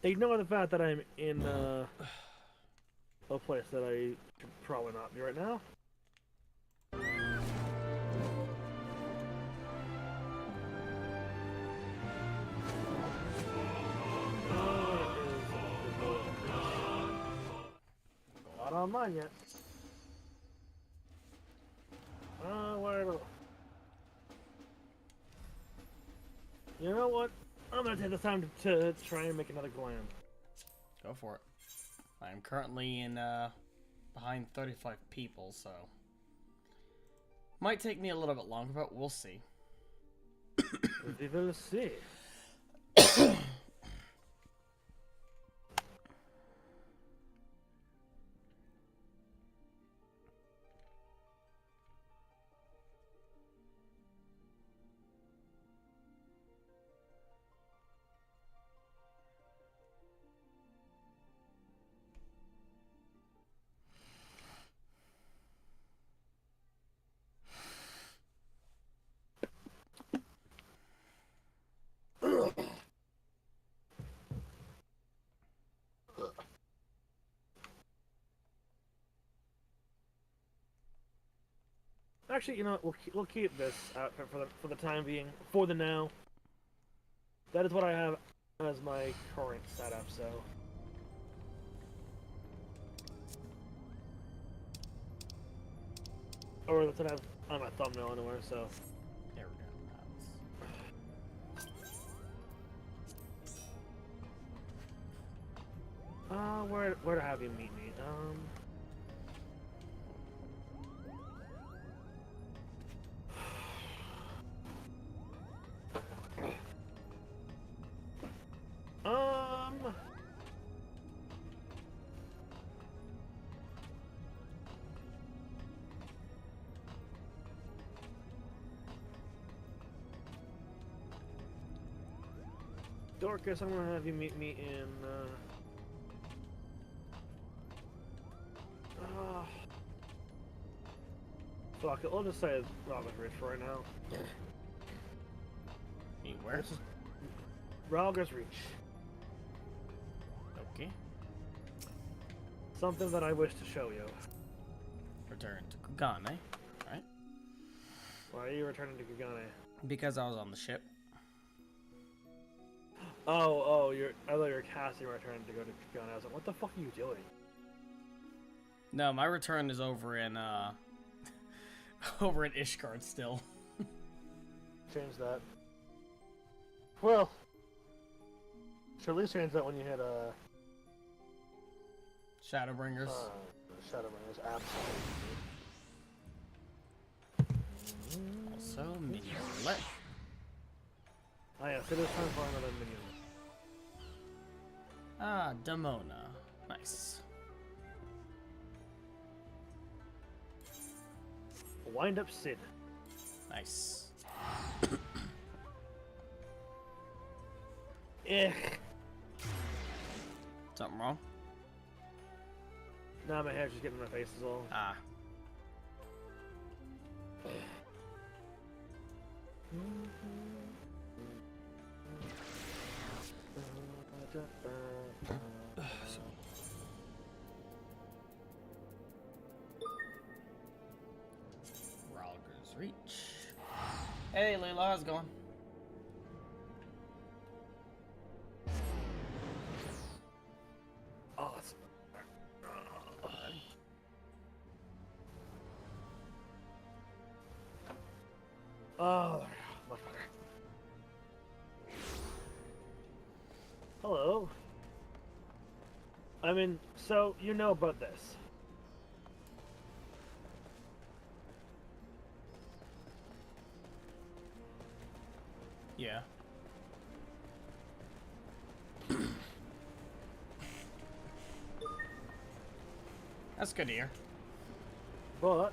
Ignore the fact that I'm in a place that I should probably not be right now. Not online yet. Where? You know what? I'm gonna take this time to try and make another gland. Go for it. I'm currently in behind 35 people, so might take me a little bit longer, but we'll see. We will see. Actually, you know what? We'll keep this outfit for the time being, for the now. That is what I have as my current setup. So, or that's what I have on my thumbnail anywhere. So, There we go. where to have you meet me? Um. Dorcas, I'm gonna have you meet me in. Fuck it, I'll just say Robert Ridge for right now. Where? Ralga's Reach. Okay. Something that I wish to show you. Return to Kugane. Right? Why are you returning to Kugane? Because I was on the ship. Oh, I thought you were casting returning to go to Kugane. I was like, what the fuck are you doing? No, my return is over in over in Ishgard still. Change that. Well, should at least change that when you hit Shadowbringers. Shadowbringers, absolutely. Also, minion roulette. Oh yes, it is time for another minion. Ah, Damona. Nice. Wind up Sid. Nice. Something wrong? Nah, my hair's just getting in my face is all. Ah. Ralga's Reach. Hey, Layla, how's it going? Oh, that's... Oh, much better. Hello. I mean, so you know about this. Yeah. That's good to hear. But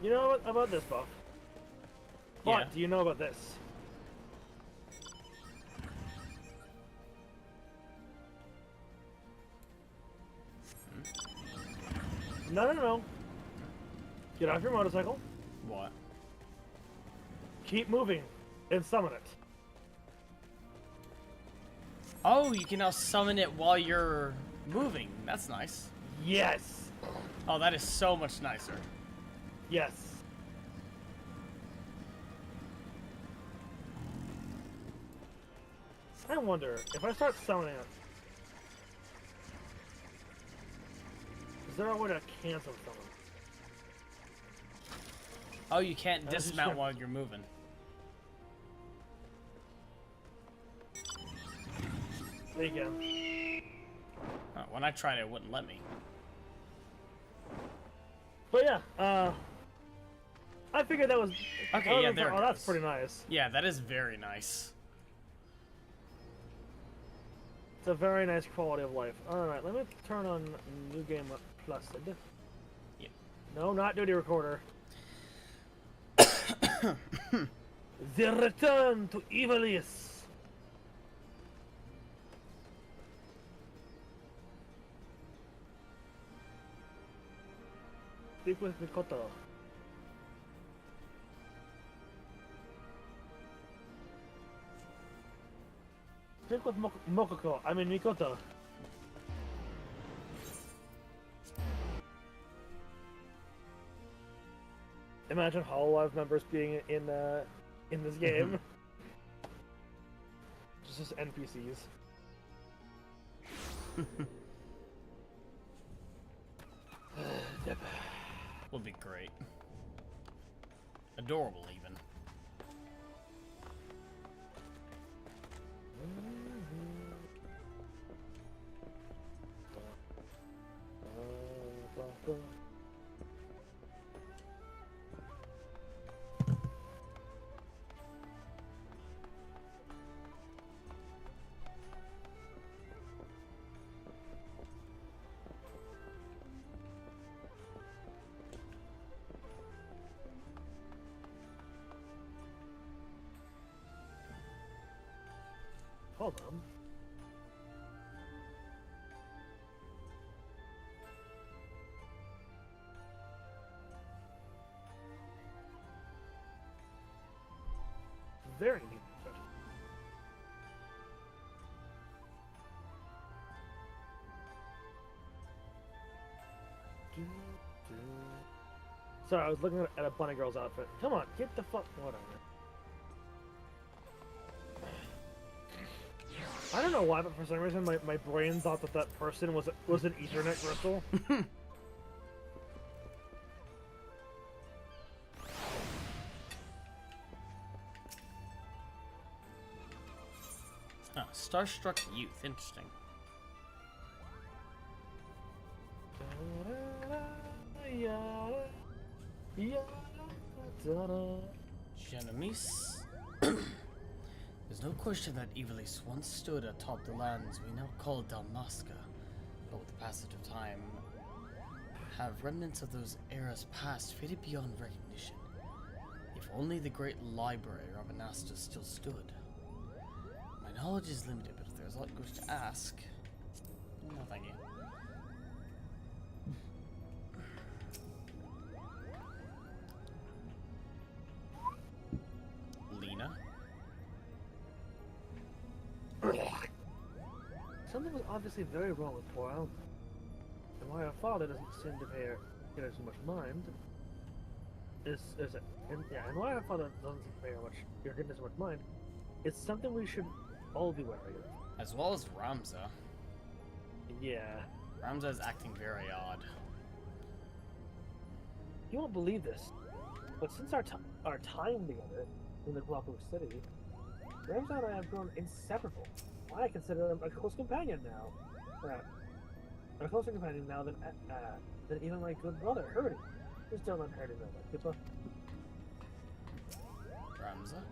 you know about this, Buff. But Yeah. do you know about this? No. Get off your motorcycle. What? Keep moving and summon it. Oh, you can now summon it while you're moving. That's nice. Yes. Oh, that is so much nicer. Yes. I wonder if I start summoning it. Is there a way to cancel summon? Oh, you can't just dismount sure. while you're moving. There you go. Oh, when I tried it, it wouldn't let me. But yeah, I figured that was. Okay, yeah, there it Oh, that's goes. pretty nice. Yeah, that is very nice. It's a very nice quality of life. Alright, let me turn on New Game Plus. Yep. No, not Duty Recorder. The return to Ivalice. Speak with Mikoto. Speak with Mokoko. I mean Mikoto. Imagine Hololive members being in this game. Just NPCs. Yep. Would be great. Adorable, even. Hold on. Very neat. Sorry, I was looking at a bunny girl's outfit. Come on, get the fuck. Whatever. I don't know why, but for some reason my brain thought that person was an Ethernet crystal. Huh, Starstruck Youth. Interesting. Genemis. There's no question that Ivalice once stood atop the lands we now call Dalmasca, but with the passage of time, have remnants of those eras past faded beyond recognition. If only the great library of Anastas still stood. My knowledge is limited, but if there's a lot goes to ask, no thank you. Lena? Something was obviously very wrong with poor Alma. And why her father doesn't seem to pay her so much mind and why her father doesn't seem to pay her so much mind, it's something we should all be wary of. As well as Ramza. Yeah. Ramza is acting very odd. You won't believe this, but since our time together in the Galapagos City, Ramza and I have grown inseparable. I consider him a close companion now. A closer companion now than even my good brother, Hurdy. Who's still not Hurdy though, like, Ramza?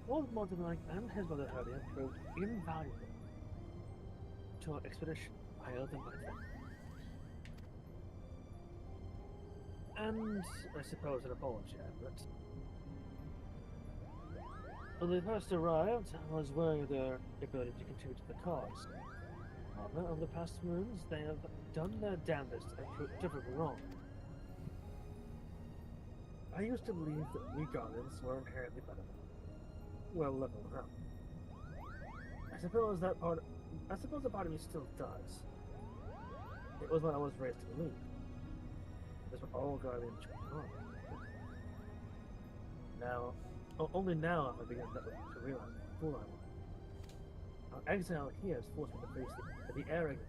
Old Mortimer and his brother Hurdy have proved invaluable to our expedition. I owe them my thanks. And I suppose an apology, but when they first arrived, I was worried of their ability to contribute to the cause. However, over the past moons, they have done their damnedest and proved differently wrong. I used to believe that we Guardians were inherently better. Well, level up. I suppose that part. I suppose a part of me still does. It was what I was raised to believe. That's what all guardians are. Now, only now have I begun to realize how fool I was. Our exile here has forced me to face the arrogance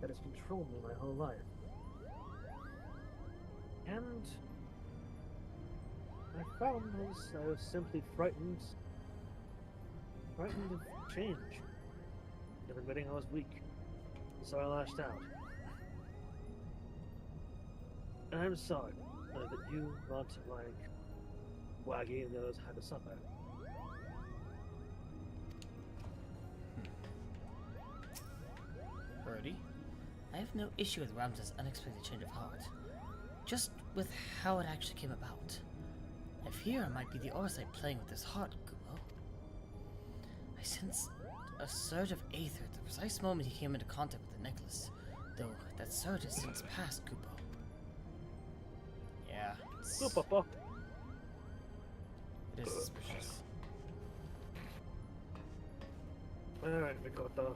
that has controlled me my whole life. And I found I was simply frightened of change, of admitting I was weak, so I lashed out. And I'm sorry that you, not like Waggy and those, had to suffer. Birdie, I have no issue with Rams's unexpected change of heart, just with how it actually came about. I fear it might be the Orsite playing with his heart, Kupo. I sense a surge of aether at the precise moment he came into contact with the necklace, though that surge has since passed, Kupo. Yeah, it is suspicious. Alright, Mikoto.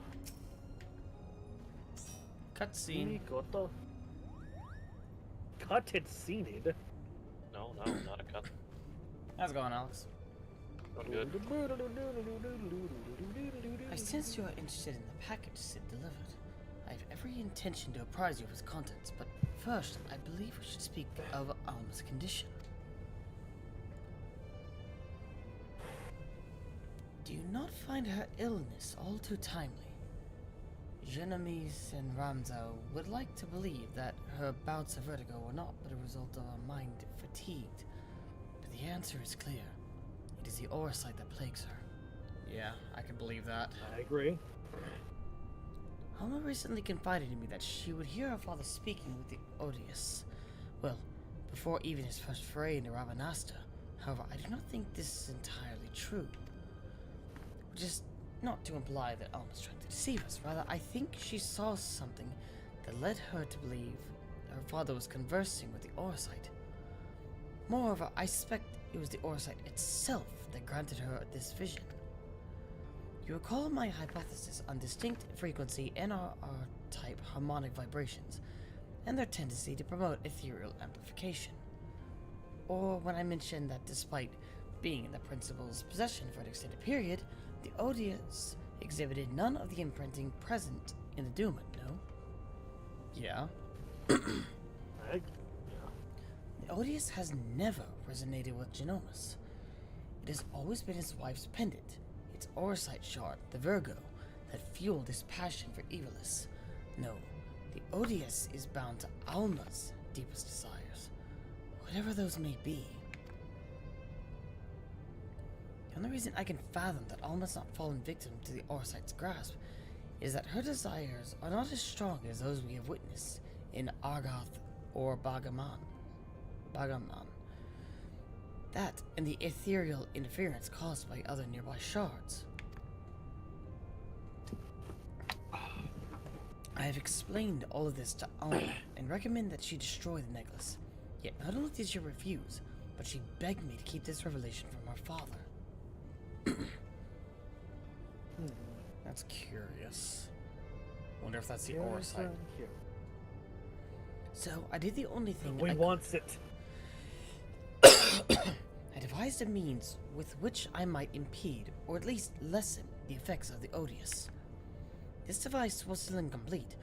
Cutscene. Mikoto. Cut it, seen it. No, not a cut. How's it going, Alex? Good. I sense you are interested in the package Sid delivered. I have every intention to apprise you of its contents, but first, I believe we should speak of Alma's condition. Do you not find her illness all too timely? Genemies and Ramzo would like to believe that her bouts of vertigo were not but a result of a mind fatigued, but the answer is clear. It is the Orsite that plagues her. Yeah, I can believe that. I agree. Alma recently confided in me that she would hear her father speaking with the Odious. Well, before even his first foray into Rabanasta. However, I do not think this is entirely true. Which is not to imply that Alma's trying to deceive us. Rather, I think she saw something that led her to believe her father was conversing with the Orsite. Moreover, I suspect it was the Orsite itself that granted her this vision. You recall my hypothesis on distinct frequency NRR-type harmonic vibrations and their tendency to promote ethereal amplification. Or when I mentioned that despite being in the principal's possession for an extended period, the Odious exhibited none of the imprinting present in the Duman, no? Yeah. Yeah. The Odious has never resonated with Genomus. It has always been his wife's pendant, its Orsite shard, the Virgo, that fueled his passion for Ivalice. No, the Odious is bound to Alma's deepest desires, whatever those may be. The only reason I can fathom that Alma's not fallen victim to the Orsite's grasp is that her desires are not as strong as those we have witnessed in Argoth or Bagaman. That and the ethereal interference caused by other nearby shards. I have explained all of this to Alma and recommend that she destroy the necklace. Yet not only did she refuse, but she begged me to keep this revelation from her father. That's curious. Wonder if that's the Orsite. So I did the only thing We wants it. I devised a means with which I might impede, or at least lessen, the effects of the Odious. This device, while still incomplete,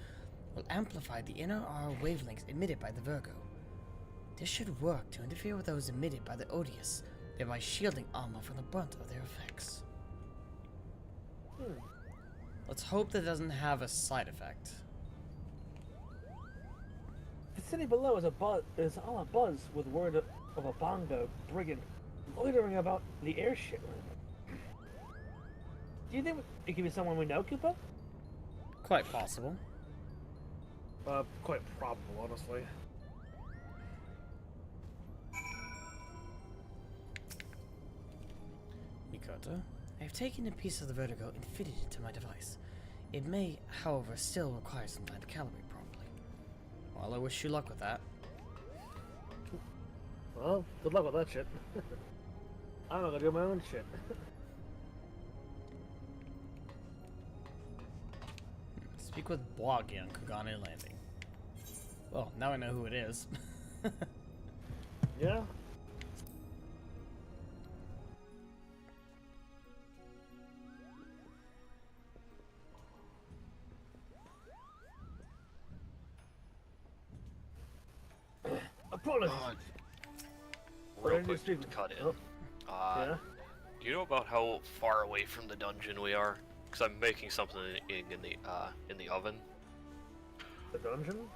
will amplify the NRR wavelengths emitted by the Virgo. This should work to interfere with those emitted by the Odious, thereby shielding Alma from the brunt of their effects. Let's hope that doesn't have a side effect. The city below is all abuzz with word of a bongo brigand loitering about the airship. Do you think it could be someone we know, Koopa? Quite possible. Quite probable, honestly. Mikoto, I have taken a piece of the Vertigo and fitted it to my device. It may, however, still require some time to calibrate properly. Well, I wish you luck with that. Well, good luck with that shit. I'm not gonna do my own shit. speak with Bluesky on Kugane Landing. Well, now I know who it is. Yeah. Apologies. Real What quick did you to speak- cut in. Oh, yeah. Do you know about how far away from the dungeon we are? Because I'm making something in the oven. The dungeon?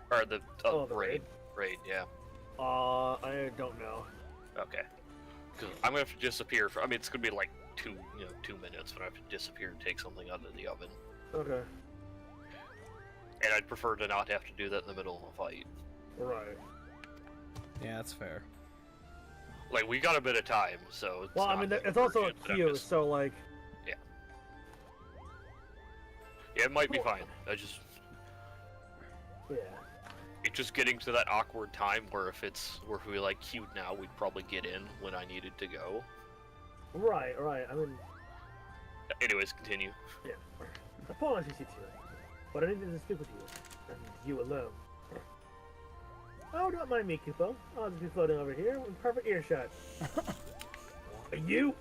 Or the Oh, the raid. Raid, yeah. I don't know. Okay. Because I'm gonna have to disappear for. I mean, it's gonna be like 2 minutes, but I have to disappear and take something out of the oven. Okay. And I'd prefer to not have to do that in the middle of a fight. Right. Yeah, that's fair. Like, we got a bit of time, so it's Well, I not mean, like it's also a urgent, but I'm queue, just- so like. Yeah, it might be fine. I just. Yeah. It's just getting to that awkward time where if we like queued now, we'd probably get in when I needed to go. Right. I mean, Anyways, continue. yeah. Apologies, you two, but I needed to speak with you, and you alone. Oh, don't mind me, Kupo. I'll just be floating over here in perfect earshot. You?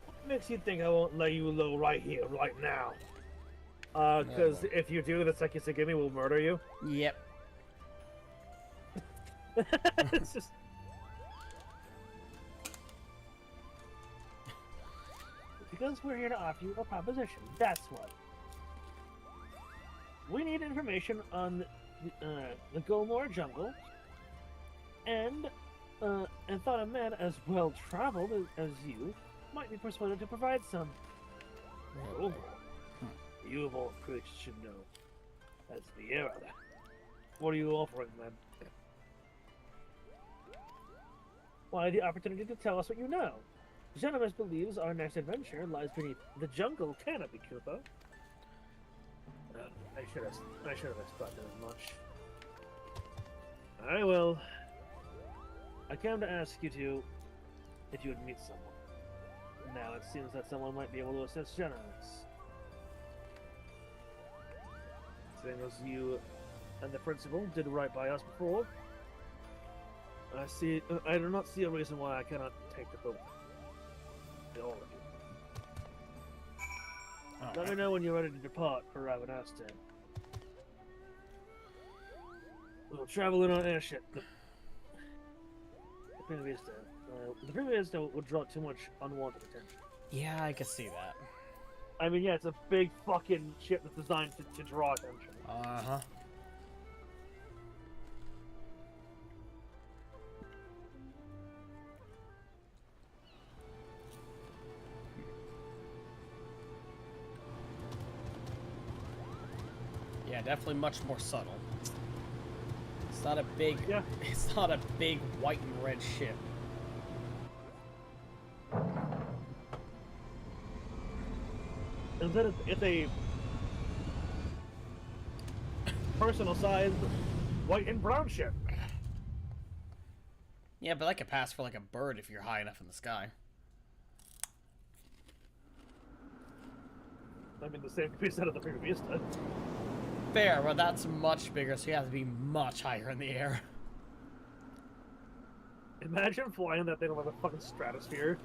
What makes you think I won't lay you low right here, right now? Because if you do, the Sekisagami will murder you. Yep. It's just... Because we're here to offer you a proposition, that's what. We need information on the Gomor jungle, and thought a man as well-traveled as you might be persuaded to provide some. Oh, you of all creatures should know. That's the era. What are you offering, then? Why, the opportunity to tell us what you know. Genevieve believes our next adventure lies beneath the jungle canopy, Kupo. I should have expected as much. I will. I came to ask you to, if you would meet someone. Now it seems that someone might be able to assist Genevieve. Seeing as you and the principal did right by us before, I do not see a reason why I cannot take the boat. All of you. Let me know when you're ready to depart for Ravenastan. We'll travel in on airship. The previous would draw too much unwanted attention. Yeah, I can see that. I mean, yeah, it's a big fucking ship that's designed to draw attention. Uh-huh. Yeah, definitely much more subtle. It's not a big, Yeah. It's not a big white and red ship. Instead, it's a personal-sized white and brown ship. Yeah, but that could pass for like a bird if you're high enough in the sky. I mean, the same could be said of the previous time. Fair, but that's much bigger, so you have to be much higher in the air. Imagine flying that thing over the fucking stratosphere.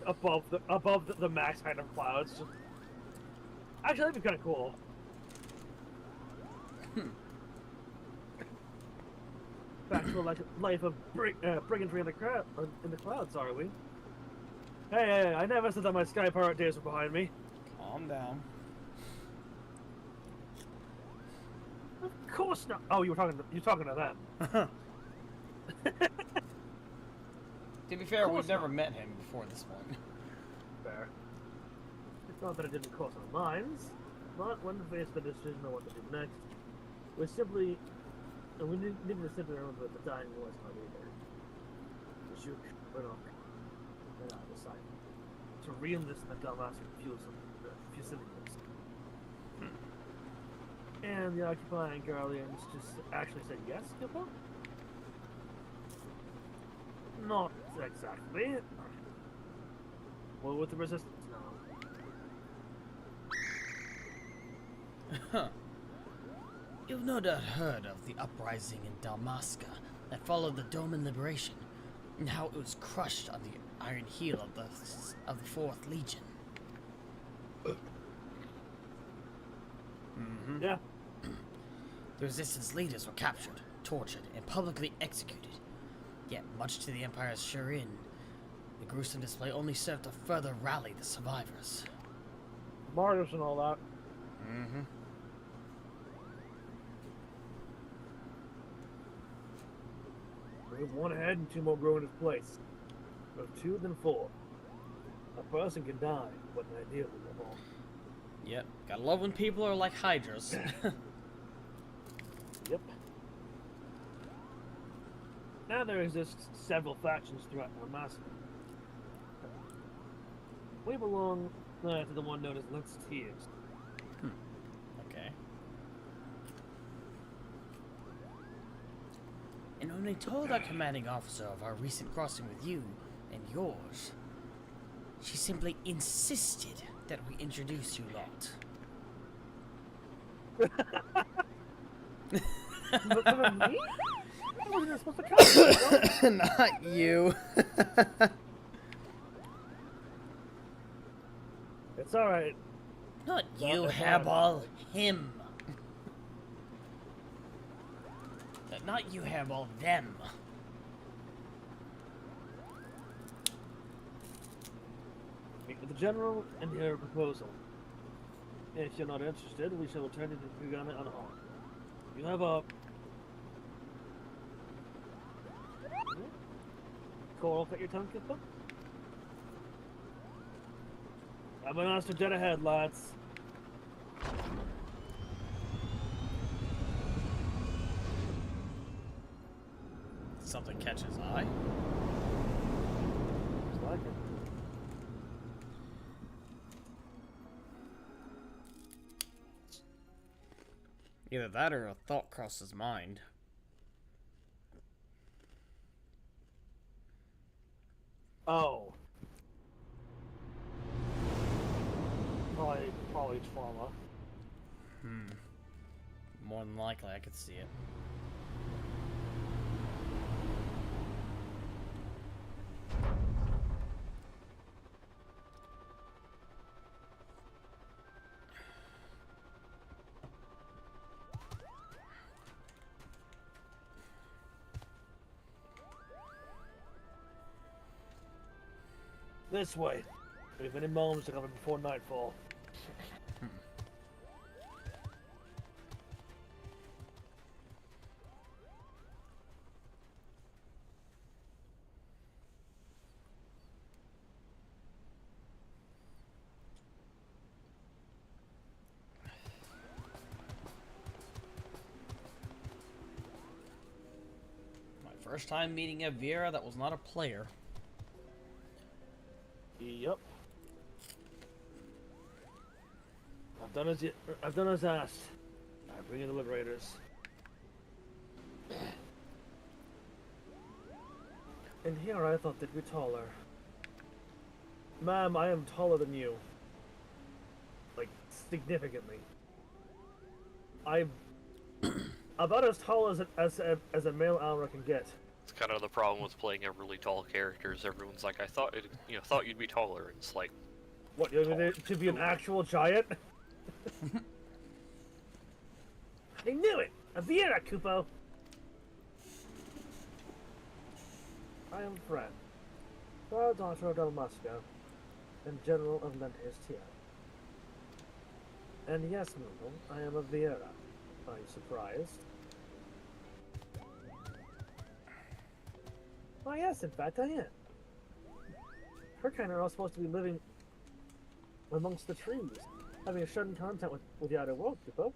above the max height of clouds. Actually, that'd be kind of cool. Back to a life of brigandry in the clouds, are we? Hey, I never said that my sky pirate days were behind me. Calm down. Of course not. Oh, you're talking to them. To be fair, we've never met him before this one. Fair. It's not that it didn't cross our minds, but when faced with the decision of what to do next, we needed to simply remember the dying voice of our leader. To shoot Enoch and I decided to re-enlist the Dalmatian Fusilians. And the occupying Garleans just actually said yes, Kippo? Not exactly. Well, with the resistance now. You've no doubt heard of the uprising in Dalmasca that followed the Doman liberation, and how it was crushed on the iron heel of the 4th Legion. Yeah. The resistance leaders were captured, tortured, and publicly executed. Yet, much to the Empire's chagrin, the gruesome display only served to further rally the survivors. Martyrs and all that. We have 1 head and 2 more growing in its place. But if 2, then 4. A person can die, but an idea will live on. Yep, gotta love when people are like hydras. Yep. Now there exist several factions throughout Dalmasca. We belong to the one known as Tears. Okay. And when they told our commanding officer of our recent crossing with you and yours, she simply insisted that we introduce you lot. But me? I wasn't supposed to come. Not you. It's alright. Not you, Well, Hairball. Him. Not you, Hairball. Them. Meet with the General and hear a proposal. If you're not interested, we shall return you to Uganda unharmed. You have a... Coral at your tongue, Kippa? I've been asked to dead ahead, lads. Something catches eye. Looks like it. Either that or a thought crossed his mind. Oh. Probably trauma. More than likely, I could see it. This way. We have any moments to cover before nightfall. My first time meeting a Viera that was not a player. Yep. I've done as asked. I bring in the liberators. And here I thought they'd be taller. Ma'am, I am taller than you. Like, significantly. I'm about as tall as a male Alma can get. It's kind of the problem with playing a really tall characters. Everyone's like, I thought thought you'd be taller. And it's like, What, you're gonna to be an actual giant? I knew it! A Viera, Kupo! I am Fred, proud daughter of Dalmasca, and General of Tia. And yes, Moogle, I am a Viera. Are you surprised? Oh yes, in fact I am. Her kind are all supposed to be living amongst the trees, having a shut-in contact with the outer world, Kupo.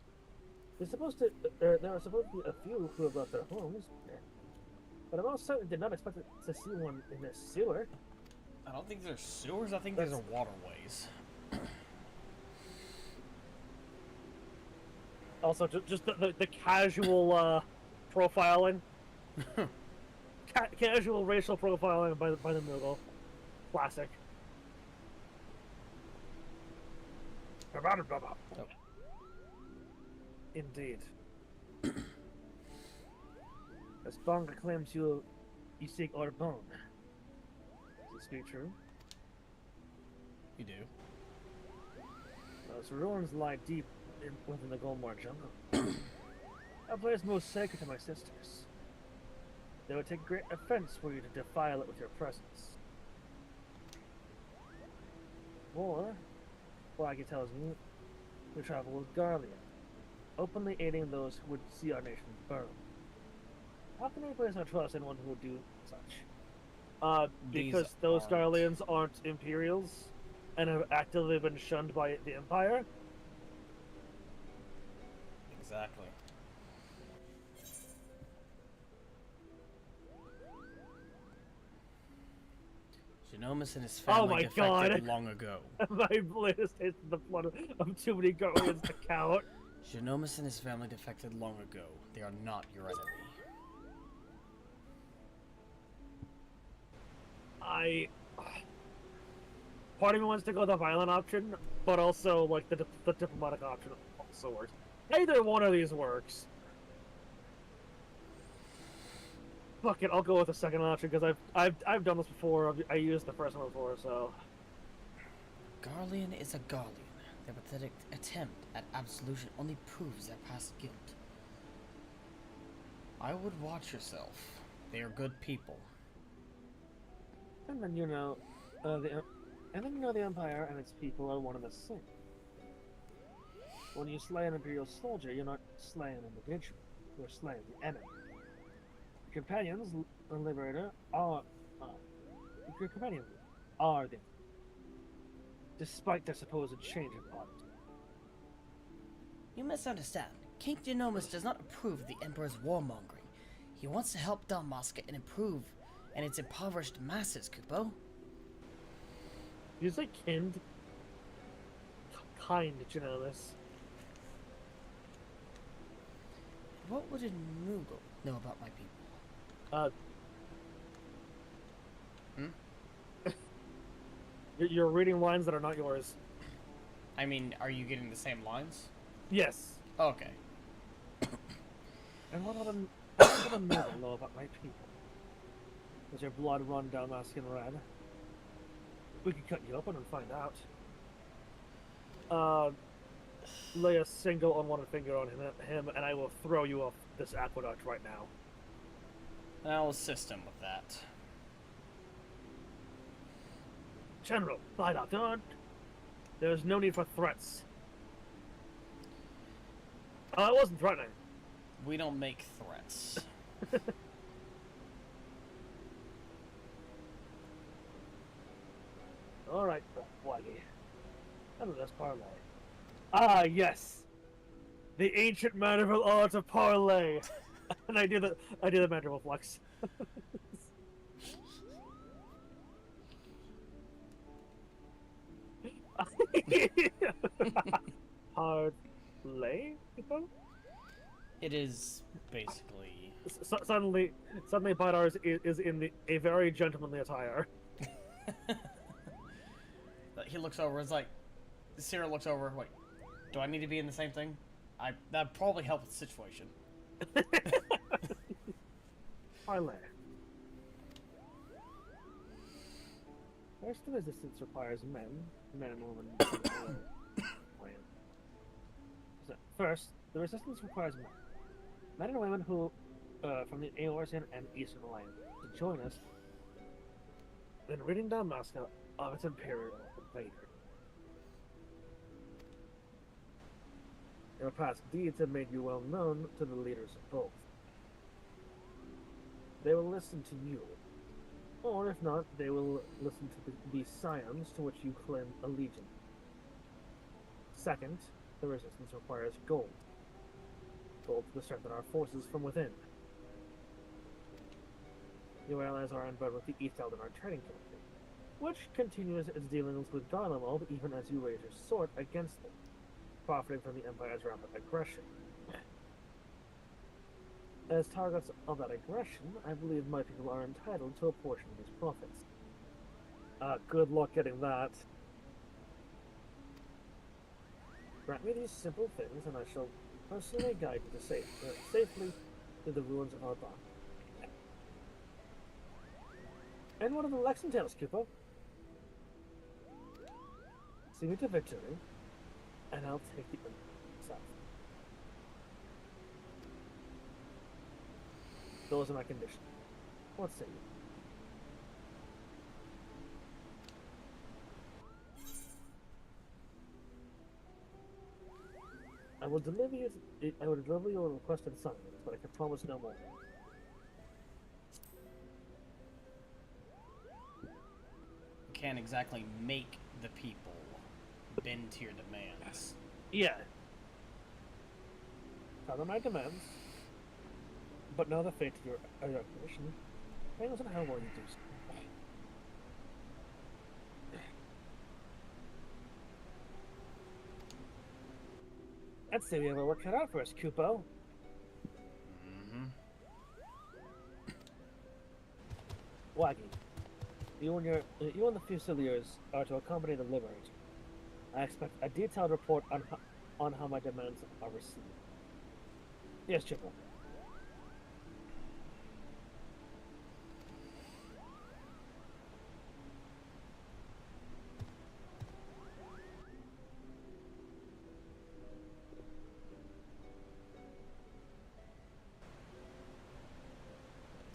There are supposed to be a few who have left their homes, but I most certainly did not expect to see one in this sewer. I don't think there's sewers, I think these are waterways. Also, just the casual profiling. Casual racial profiling by the Moogle. Classic. Oh. Indeed. As Bonga claims you seek our bone. Does this speak true? You do. Those ruins lie deep within the Golmar jungle. A place most sacred to my sisters. They would take great offense for you to defile it with your presence. Or, Blackie tells me, we travel with Garlia, openly aiding those who would see our nation burn. How can we place our trust in one who would do such? Because those Garleans aren't Imperials and have actively been shunned by the Empire? Exactly. Genomus and his family defected long ago. My latest taste of the blood of too many Garleans to count. Genomus and his family defected long ago. They are not your enemy. Part of me wants to go the violent option, but also like the diplomatic option also works. Either one of these works. Fuck it, I'll go with the second option because I've done this before. I used the first one before, so. Garlean is a Garlean. Their pathetic attempt at absolution only proves their past guilt. I would watch yourself. They are good people. And then the Empire and its people are one and the same. When you slay an Imperial soldier, you're not slaying an individual. You're slaying the enemy. Your companions, the Liberator, are them. Despite their supposed change of heart. You misunderstand. King Genomus does not approve of the Emperor's warmongering. He wants to help Dalmasca and improve and its impoverished masses, Kupo. You say kind? Kind Genomus. What would a Moogle know about my people? You're reading lines that are not yours. I mean, are you getting the same lines? Yes. Okay. And what would a Moogle know about my people? Does your blood run down my skin red? We could cut you open and find out. Lay a single unwanted finger on him, and I will throw you off this aqueduct right now. I'll assist him with that. General, light up, don't. There's no need for threats. I wasn't threatening. We don't make threats. Alright, Blackie. How does this parlay? Ah, yes! The ancient mandible art of parlay! And I do the mandible flex. Parlay? It is basically... Suddenly Bidars is in a very gentlemanly attire. He looks over, it's like... Cyril looks over, wait, do I need to be in the same thing? That'd probably help with the situation. Parlay. First, the resistance requires men and women. First, the resistance requires men and women who, from the Eorzean and Eastern Alliance, to join us in ridding Dalmasca of its Imperial invader. Your past deeds have made you well known to the leaders of both. They will listen to you, or if not, they will listen to the scions to which you claim allegiance. Second, the resistance requires gold. Gold to strengthen our forces from within. Your allies are inbred with the East Eldar trading company, which continues its dealings with Garlemald even as you raise your sword against them, profiting from the Empire's rapid aggression. As targets of that aggression, I believe my people are entitled to a portion of these profits. Good luck getting that. Grant me these simple things, and I shall personally guide you to safely to the ruins of our barn. And one of the Lexingtons, Cooper. See me to victory, and I'll take the south. Those are my conditions. What say you? I will deliver your requested assignments, but I can promise no more. You can't exactly make the people bend to your demands. Yeah. Tell them my demands, but know the fate of your commission. Depends on how well you do so. Let's say we have our work cut out for us, Kupo. Mm-hmm. Waggy, you and the Fusiliers are to accompany the Liberator. I expect a detailed report on how my demands are received. Yes, Chipper.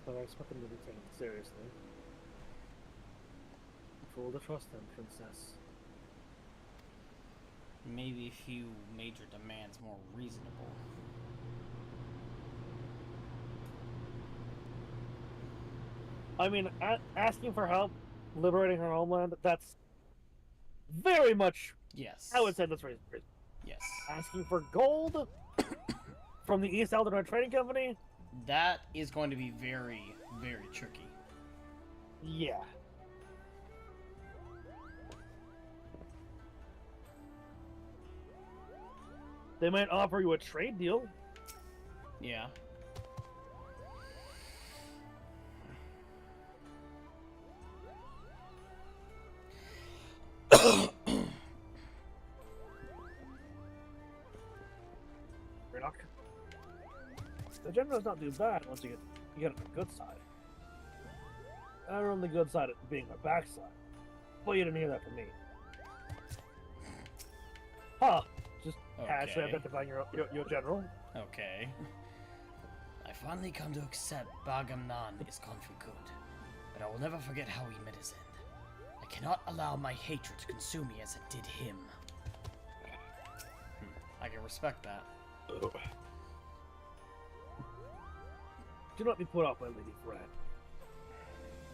But I expect them to be taken seriously. Fool to trust them, Princess. Maybe a few major demands more reasonable. I mean, asking for help, liberating her homeland, that's very much, Yes. I would say that's very. Yes. Asking for gold from the East Eldorado Trading Company? That is going to be very, very tricky. Yeah. They might offer you a trade deal. Yeah. The general's not too bad once you get on the good side. Our only good side being our backside. But you didn't hear that from me. Huh. Just casually Okay. identifying your general. Okay. I finally come to accept Bagamnan is gone for good, but I will never forget how he met his end. I cannot allow my hatred to consume me as it did him. I can respect that. Oh. Do not be put off, my lady friend.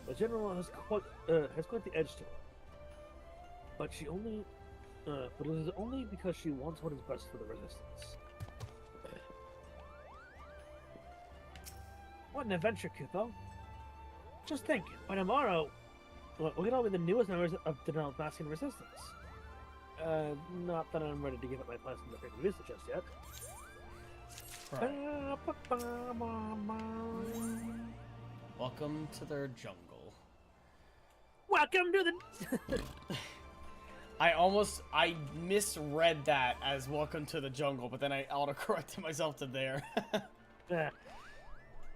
The general has quite the edge to her, but it is only because she wants what is best for the resistance. What an adventure, Kupo! Just think, by tomorrow, we can all be the newest members of the Dalmatian resistance. Not that I'm ready to give up my place in the Great Vista just yet. Right. Welcome to their jungle. Welcome to the. I misread that as welcome to the jungle, but then I autocorrected myself to there.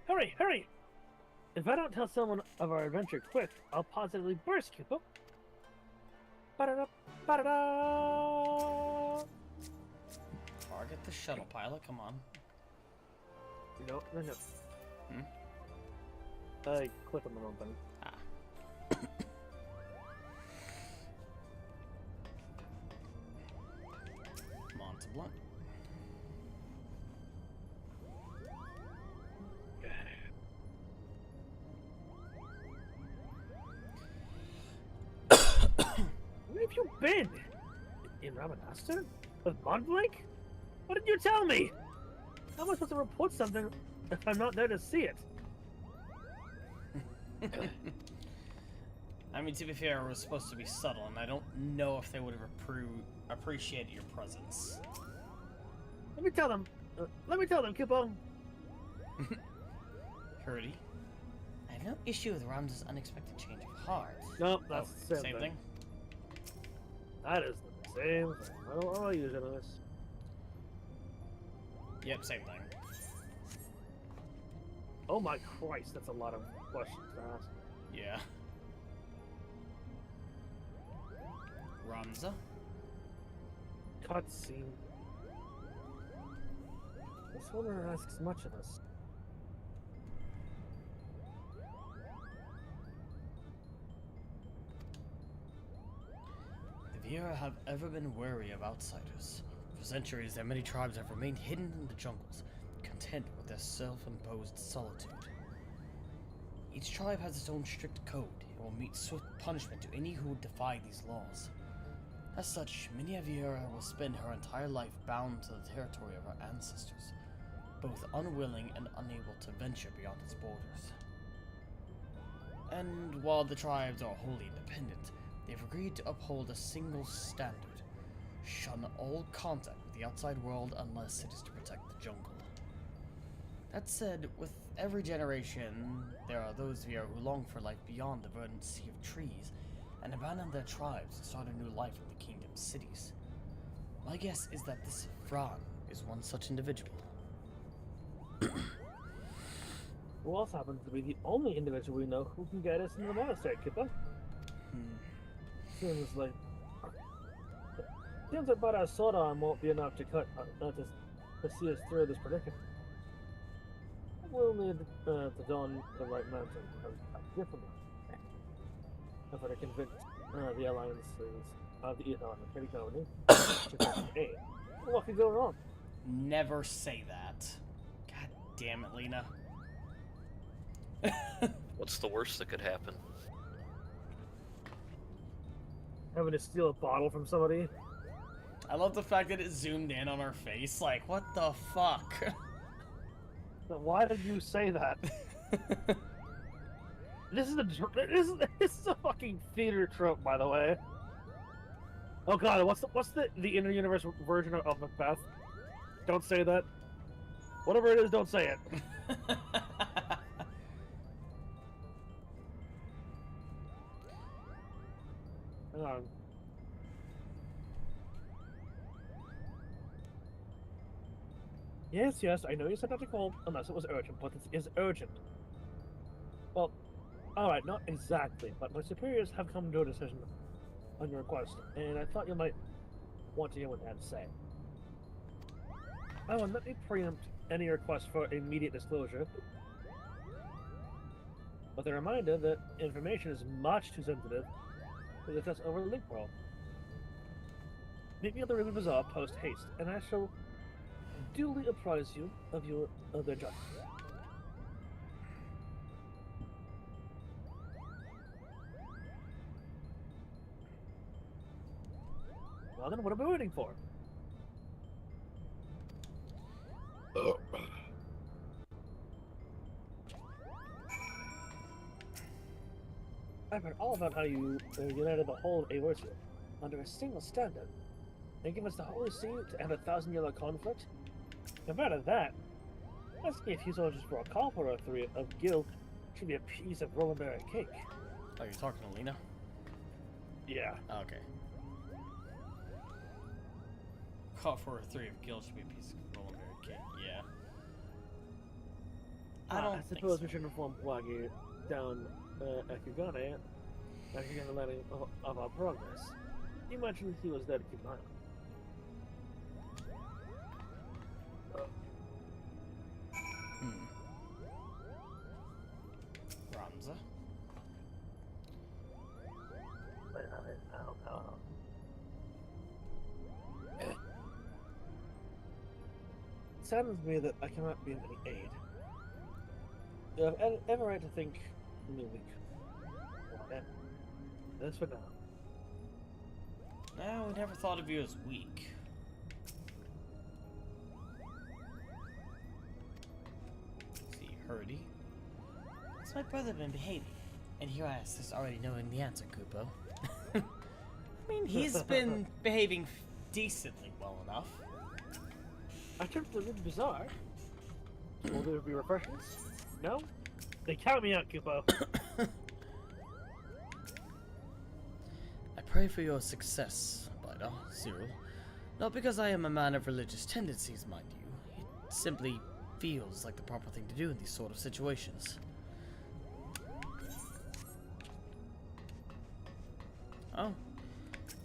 Hurry, hurry! If I don't tell someone of our adventure quick, I'll positively burst, Kupo. Ba-da-da, ba-da-da! Target the shuttle pilot, come on. No. Hmm? I click on the wrong button. Ah. Come on to blunt. Where have you been? In Ramanasta? With Montblake? What did you tell me? How am I supposed to report something if I'm not there to see it? I mean, to be fair, it was supposed to be subtle, and I don't know if they would have appreciated your presence. Let me tell them, Kupo. Hurdy. I have no issue with Ram's unexpected change of heart. No, that's the same thing. That is the same thing. I'll use it on this. Yep, same thing. Oh my Christ, that's a lot of questions to ask. Yeah. Ramza? Cutscene. This owner asks much of us. The Viera have ever been wary of outsiders. For centuries, their many tribes have remained hidden in the jungles, content with their self-imposed solitude. Each tribe has its own strict code and will meet swift punishment to any who defy these laws. As such, many a Viera will spend her entire life bound to the territory of her ancestors, both unwilling and unable to venture beyond its borders. And while the tribes are wholly independent, they've agreed to uphold a single standard: shun all contact with the outside world unless it is to protect the jungle. That said, with every generation, there are those Viera who long for life beyond the verdant sea of trees and abandon their tribes to start a new life in the kingdom's cities. My guess is that this Fran is one such individual. Who else happens to be the only individual we know who can get us into the monastery, Kippa? Seems like but our sword arm won't be enough to to see us through this predicament. We'll need to don the right mountain a different one. If we're to convince the alliances of the Ethon and Petty Colony to aid. What could go wrong? Never say that. God damn it, Lena. What's the worst that could happen? Having to steal a bottle from somebody? I love the fact that it zoomed in on her face. Like, what the fuck? Why did you say that? This is a fucking theater trope, by the way. Oh god, what's the inter-universe version of Macbeth? Don't say that. Whatever it is, don't say it. Hang on. Yes, I know you said not to call unless it was urgent, but this is urgent. Well, alright, not exactly, but my superiors have come to a decision on your request, and I thought you might want to hear what they had to say. Oh, and let me preempt any request for immediate disclosure, with a reminder that information is much too sensitive to discuss over link world. Meet me at the River Bazaar post haste, and I shall duly apprise you of their judgment. Well then, what are we waiting for? I've heard all about how you united the whole of Ivalice under a single standard, and give us the Holy See to end a 1,000-year conflict. Compared to that, asking a few soldiers for a copper or three of guild should be a piece of Rollenberry cake. Oh, you're talking to Lena? Yeah. Okay. Copper or 3 of guild should be a piece of Rollenberry cake. Yeah. I suppose we should inform Blaggy down at Kugane the learning of our progress. You mentioned he was there to keep an eye on. Ramza? It saddens me that I cannot be of any aid. Do I have ever right to think me weak? That's for now. No, we never thought of you as weak. See, Hurdy. Has my brother been behaving? And here I ask this already knowing the answer, Kupo. I mean, he's been behaving decently well enough. I tripped to the bazaar. Will there be refreshments? No? They count me out, Kupo. I pray for your success, darkus-cyril. Not because I am a man of religious tendencies, mind you. simply feels like the proper thing to do in these sort of situations. Oh,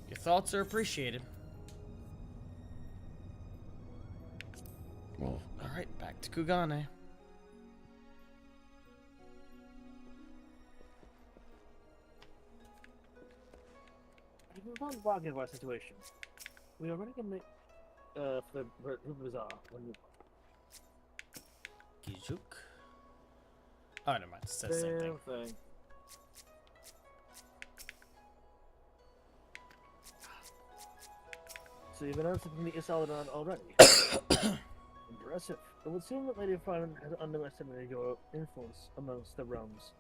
your thoughts are appreciated. Well, Alright, back to Kugane. We've been talking about our situation. We are running in the for the bazaar when we Gijuk. Oh, never mind. It says the same thing. thing. So you've announced it from the Isaladon already. Impressive. It would seem that Lady Fran has underestimated your influence amongst the realm's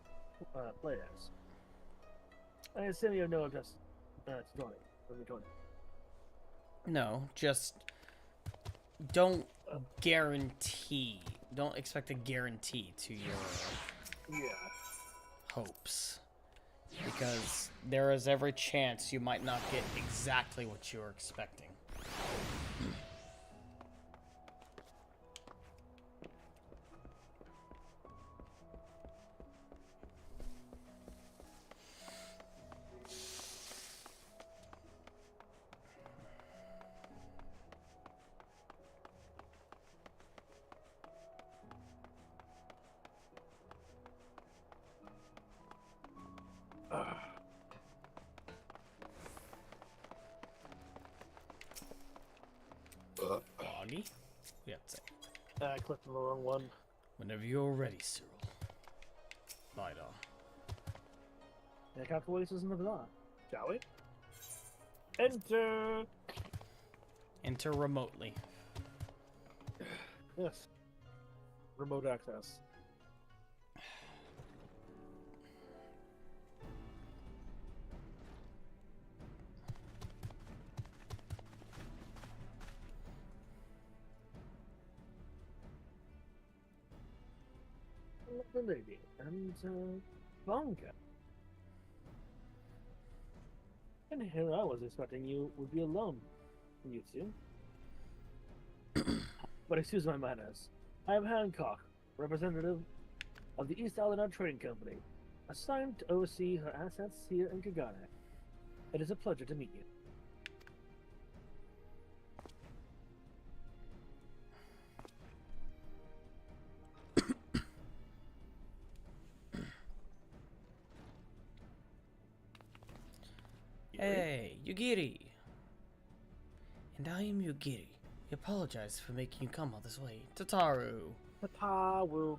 players. I assume you have no interest to joining. No, just don't guarantee. Don't expect a guarantee to your hopes. Because there is every chance you might not get exactly what you were expecting. Boggy? We have to say. I clicked on the wrong one. Whenever you're ready, Cyril. Lidar. Yeah, calculations in the bazaar. Shall we? Enter! Enter remotely. Yes. Remote access. The lady and Bonka. And here I was expecting you would be alone, you two. But excuse my manners. I am Hancock, representative of the East Allentown Trading Company, assigned to oversee her assets here in Kagane. It is a pleasure to meet you. Hey, Yugiri! And I am Yugiri. I apologize for making you come all this way. Tataru! Tataru.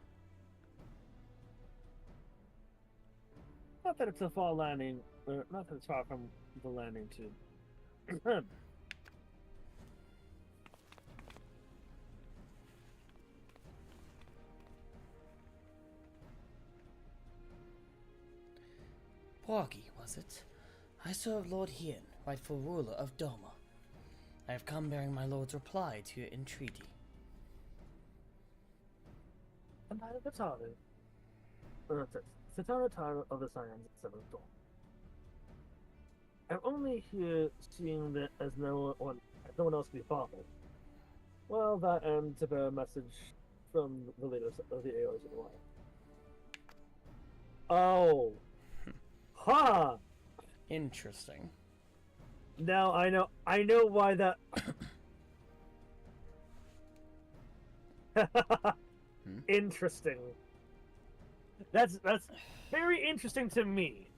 Not that it's a far landing, not that it's far from the landing to. Bluesky, was it? I serve Lord Hien, rightful ruler of Doma. I have come bearing my lord's reply to your entreaty. And I am Tataru. Tataru of the Scions at Seventh Dawn. I'm only here seeing that as no one else can be bothered. Well, that and to bear a message from the leaders of the AOs of the Lion. Oh. Ha! Interesting. Now I know why that. Interesting. That's very interesting to me.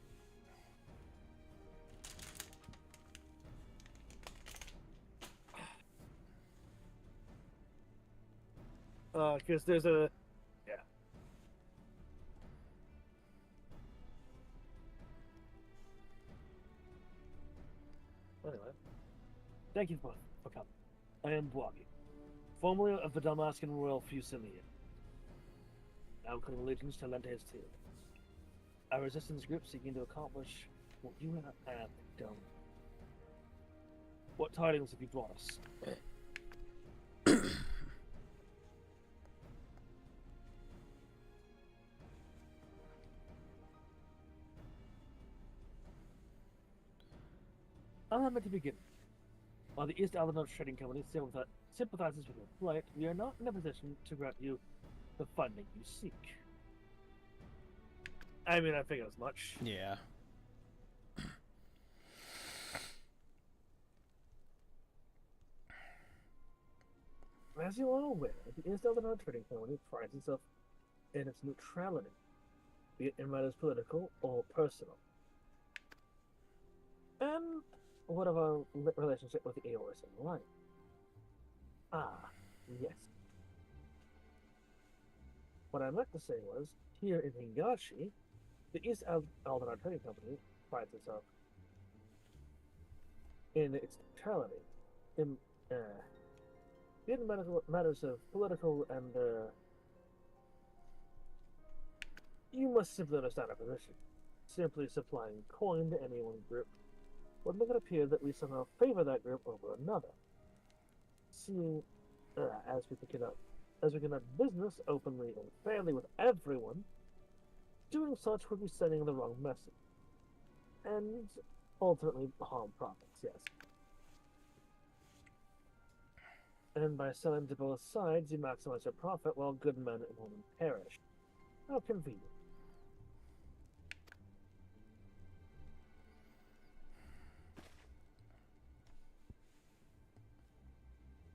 Because there's a Anyway, thank you both for coming. I am Bluesky, formerly of the Damascan Royal Fusilier. Now claim allegiance to Lente's team. A resistance group seeking to accomplish what you have done. What tidings have you brought us? Allow me to begin. While the East Alabama Trading Company sympathizes with your plight, we are not in a position to grant you the funding you seek. I mean, I figured as much. Yeah. As you are aware, the East Alabama Trading Company prides itself in its neutrality, be it in matters political or personal. And what of our relationship with the AOS and Alliance? Ah, yes. What I meant to say was, here in Hingashi, the East Alabama Trading Company prides itself in its neutrality, in matters of political and you must simply understand our position. Simply supplying coin to any one group would make it appear that we somehow favor that group over another. Seeing as we conduct business openly and fairly with everyone, doing such would be sending the wrong message, and ultimately harm profits. Yes. And by selling to both sides, you maximize your profit while good men and women perish. How convenient.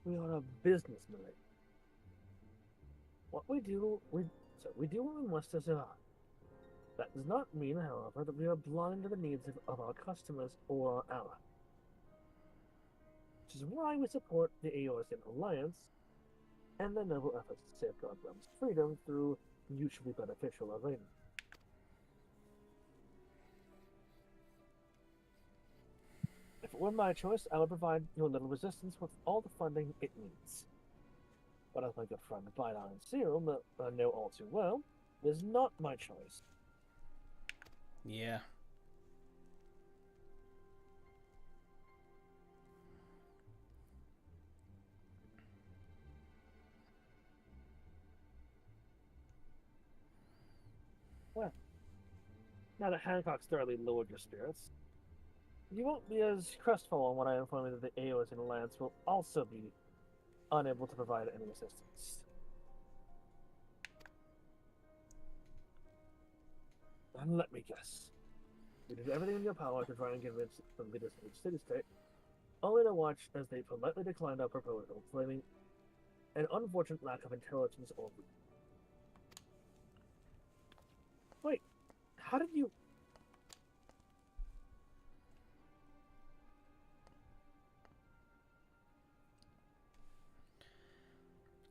We are a businessman. What we do, we do what we must to survive. That does not mean, however, that we are blind to the needs of our customers or our allies. Which is why we support the AOSN Alliance and their noble efforts to safeguard realm's freedom through mutually beneficial arrangements. If it were my choice, I would provide your little resistance with all the funding it needs. But as my good friend Bidon and Cyril know all too well, it is not my choice. Yeah. Well, now that Hancock's thoroughly lowered your spirits, you won't be as crestfallen when I inform you that the AOS and Alliance will also be unable to provide any assistance. And let me guess. You did everything in your power to try and convince the leaders of each city-state, only to watch as they politely declined our proposal, claiming an unfortunate lack of intelligence or reason. Wait, how did you...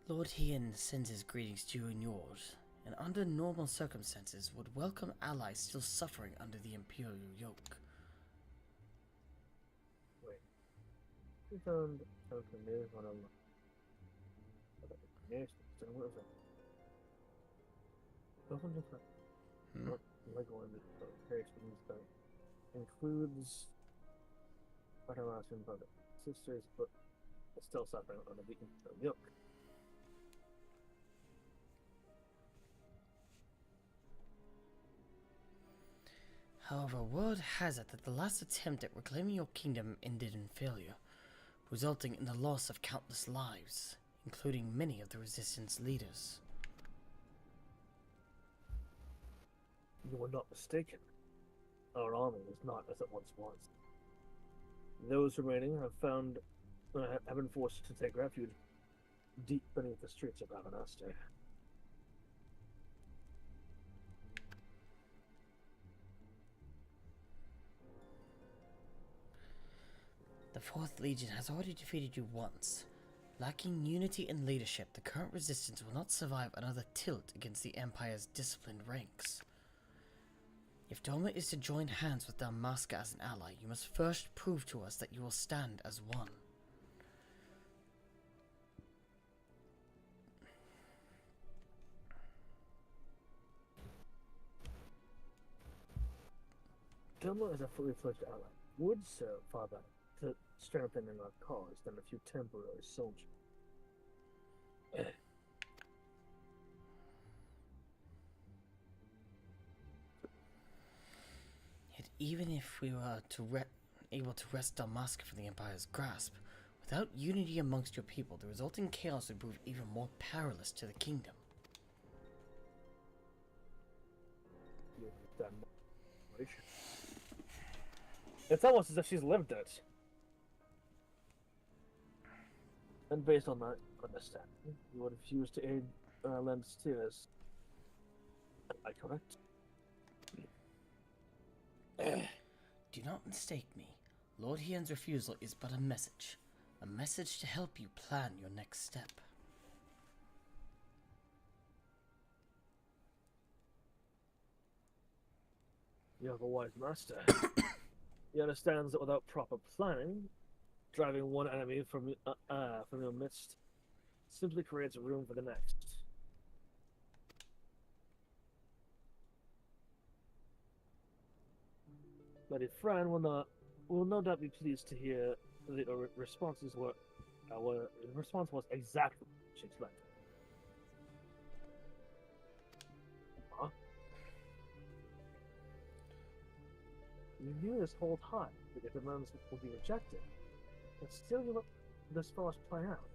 Lord Hien sends his greetings to you and yours, and under normal circumstances would welcome allies still suffering under the imperial yoke. Wait. You found something new on a... Yes, what is that? Open the front. Like one of the characters that includes Federation brother sisters, but still suffering under the imperial yoke. However, word has it that the last attempt at reclaiming your kingdom ended in failure, resulting in the loss of countless lives, including many of the resistance leaders. You are not mistaken. Our army is not as it once was. Those remaining have been forced to take refuge deep beneath the streets of Ivalice. The 4th Legion has already defeated you once. Lacking unity and leadership, the current resistance will not survive another tilt against the Empire's disciplined ranks. If Doma is to join hands with Damaska as an ally, you must first prove to us that you will stand as one. Doma is a fully fledged ally. Would serve far better to strengthening our cause than a few temporary soldiers. Yet even if we were able to wrest Damaska from the Empire's grasp, Without unity amongst your people, the resulting chaos would prove even more perilous to the kingdom. It's almost as if she's lived it. And based on that understanding, you would refuse to aid Landstir's. Am I correct? Do not mistake me. Lord Hien's refusal is but a message. A message to help you plan your next step. You have a wise master. He understands that without proper planning, driving one enemy from your midst simply creates room for the next. Lady Fran will no doubt be pleased to hear the responses were. The response was exactly what she expected. Huh? You knew this whole time that your demands would be rejected, but still you let this farce play out.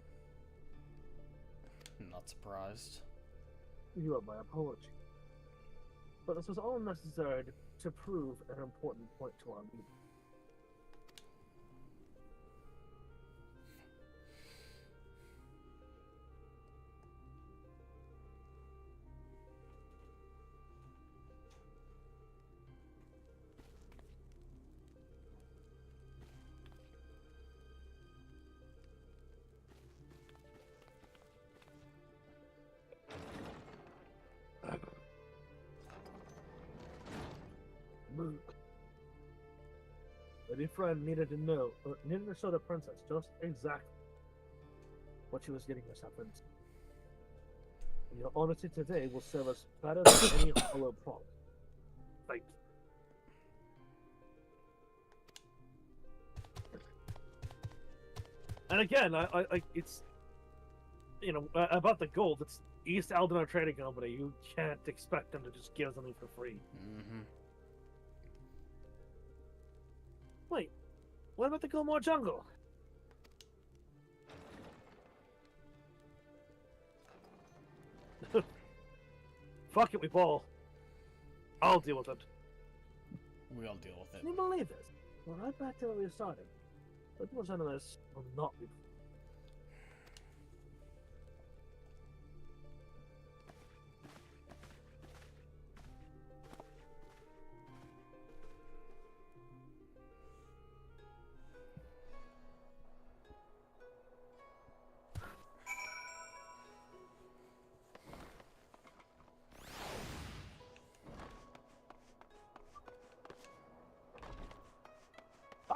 Not surprised. You have my apology. But this was all necessary to prove an important point to our meeting. Lady Fran needed to show the princess just exactly what she was getting herself into. And your honesty today will serve us better than any hollow promise. Thank you. And again, I it's about the gold. It's East Aldena Trading Company. You can't expect them to just give something for free. Mm-hmm. Wait, what about the Gilmore Jungle? Fuck it, we ball. I'll deal with it. We'll deal with it. Can you believe this? We're right back to where we were starting. But most of this will not be.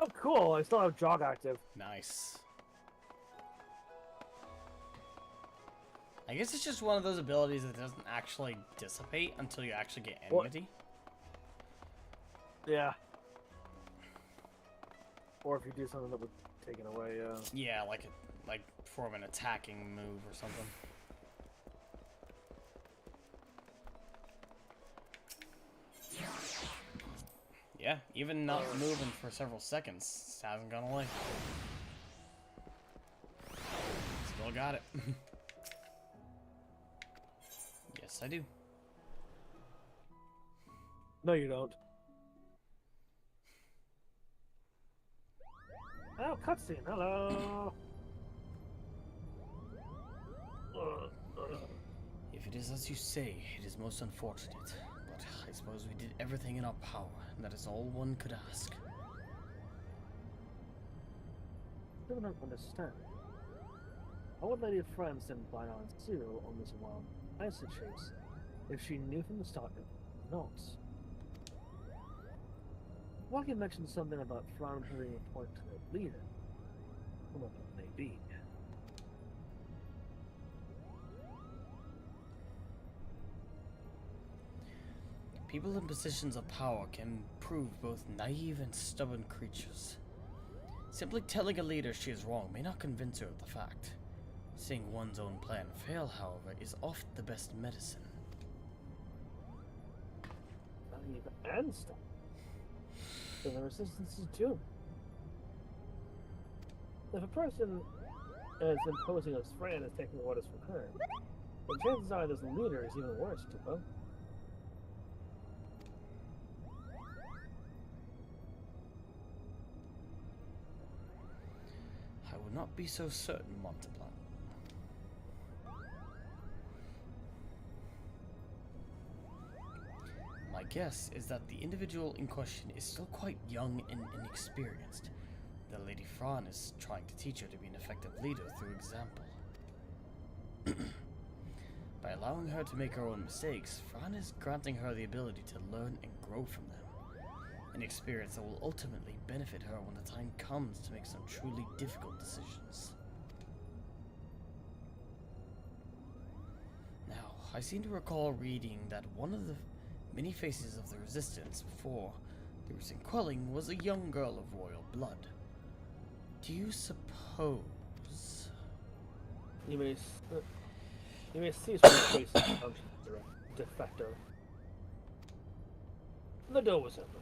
Oh, cool. I still have jog active. Nice. I guess it's just one of those abilities that doesn't actually dissipate until you actually get enmity. Yeah. Or if you do something that would take it away, Yeah, like from an attacking move or something. Yeah, even not moving for several seconds hasn't gone away. Still got it. Yes, I do. No, you don't. Oh, cutscene. Hello. If it is as you say, it is most unfortunate. But I suppose we did everything in our power, and that is all one could ask. I still don't understand. How would Lady Fran send Cyril on this wild acid chase if she knew from the start it was not? Walkie mentioned something about Fran having a point to the leader, whoever it may be. People in positions of power can prove both naive and stubborn creatures. Simply telling a leader she is wrong may not convince her of the fact. Seeing one's own plan fail, however, is oft the best medicine. Naive and stubborn. So the resistance is doomed. If a person as imposing as Fran is taking orders from her, then chances are this leader is even worse, Tipo. I would not be so certain, Monteplan. My guess is that the individual in question is still quite young and inexperienced. The Lady Fran is trying to teach her to be an effective leader through example. By allowing her to make her own mistakes, Fran is granting her the ability to learn and grow from them. An experience that will ultimately benefit her when the time comes to make some truly difficult decisions. Now, I seem to recall reading that one of the many faces of the resistance before the recent quelling was a young girl of royal blood. Do you suppose... You may cease from the basic functions, de facto. The door was open.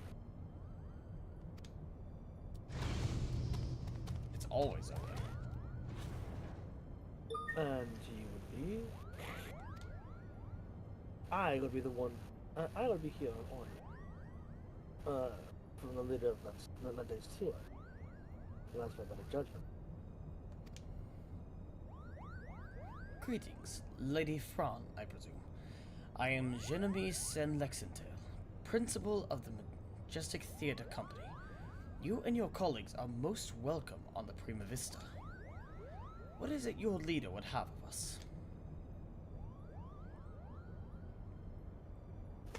It's always open. And you would be? I would be the one. I would be here on from the leader of that day's tour. That's my better judgment. Greetings, Lady Fran, I presume. I am Genevieve Sen-Lexington, principal of the Majestic Theatre Company. You and your colleagues are most welcome on the Prima Vista. What is it your leader would have of us?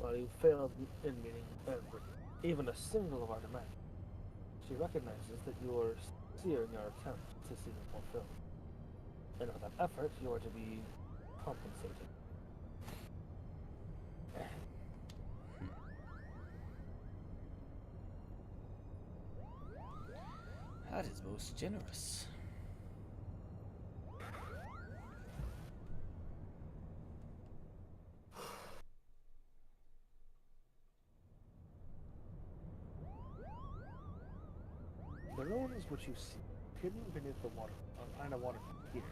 Well, you failed in meeting even a single of our demands. She recognizes that you are sincere in your attempt to see them fulfilled. And for that effort, you are to be compensated. That is most generous. The road is what you see, hidden beneath the water, on a water here.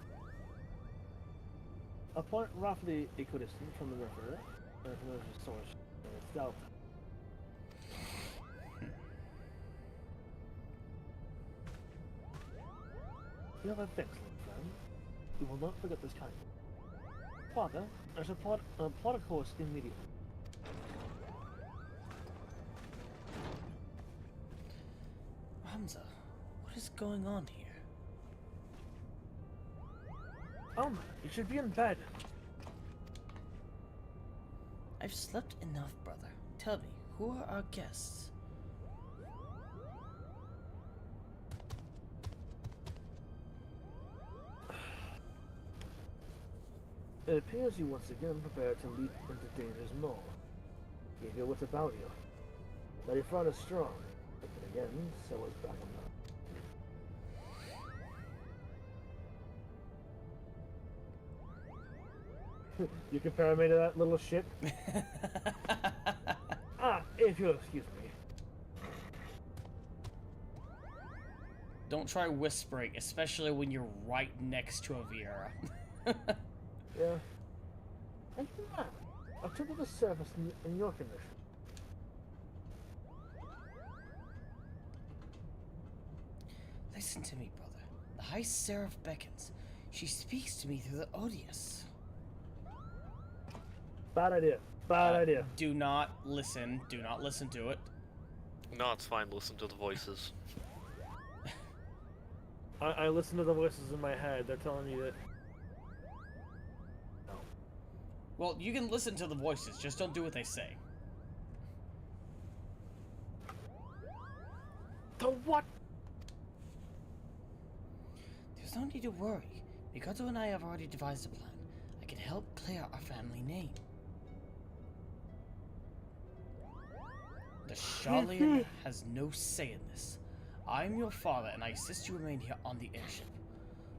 A point roughly equidistant from the river, and from the source in its delta. You have a fix, little friend. You will not forget this kind. Father, I shall plot a course immediately. Hamza, what is going on here? Alma, you should be in bed. I've slept enough, brother. Tell me, who are our guests? It appears you once again prepare to leap into dangers more. You hear what's about you. Lady Fran is strong, but then again, so is Alma. You compare me to that little shit? If you'll excuse me. Don't try whispering, especially when you're right next to a Viera. Yeah. And yeah, I've come to the surface in your condition. Listen to me, brother. The High Seraph beckons. She speaks to me through the Odious. Bad idea. Bad idea. Do not listen. Do not listen to it. No, it's fine. Listen to the voices. I listen to the voices in my head. They're telling me that. No. Well, you can listen to the voices, just don't do what they say. The what? There's no need to worry. Mikado and I have already devised a plan. I can help clear our family name. The Charlian has no say in this. I am your father, and I insist you remain here on the airship.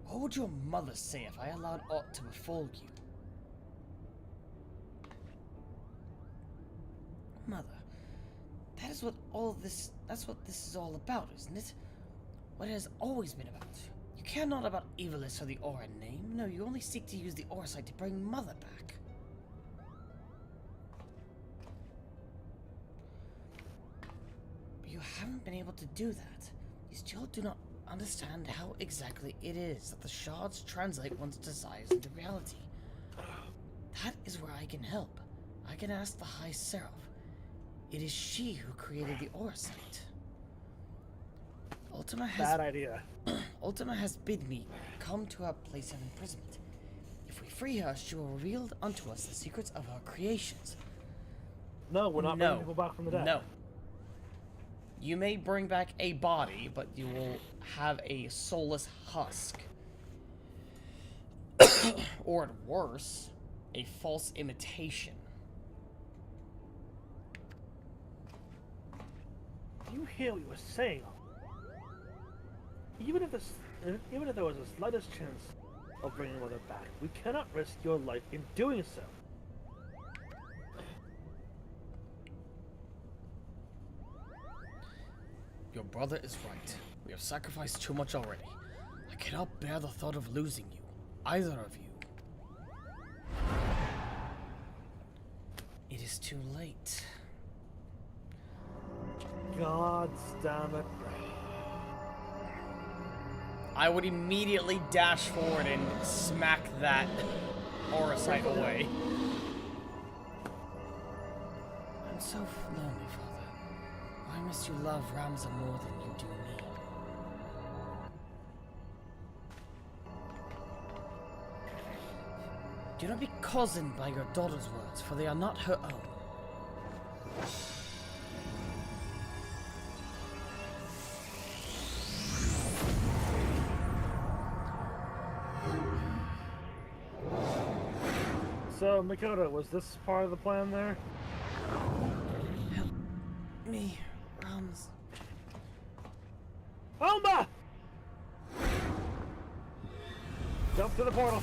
What would your mother say if I allowed aught to befall you? Mother, that's what this is all about, isn't it? What it has always been about. care not about Ivalice or the aura name. No, you only seek to use the aura site to bring Mother back. But you haven't been able to do that. You still do not understand how exactly it is that the shards translate one's desires into reality. That is where I can help. I can ask the High Seraph. It is she who created the aura site. Bad idea. Ultima has bid me come to her place of imprisonment. If we free her, she will reveal unto us the secrets of her creations. No, we're not bringing people back from the dead. No. You may bring back a body, but you will have a soulless husk. Or at worst, a false imitation. Do you hear what you were saying? Even if there was the slightest chance of bringing Mother back, we cannot risk your life in doing so. Your brother is right. We have sacrificed too much already. I cannot bear the thought of losing you. Either of you. It is too late. God damn it. I would immediately dash forward and smack that aura sight away. I'm so lonely, Father. Why must you love Ramza more than you do me? Do not be cozened by your daughter's words, for they are not her own. So, Makoto, was this part of the plan there? Help me, Rams. Alma! Jump to the portal.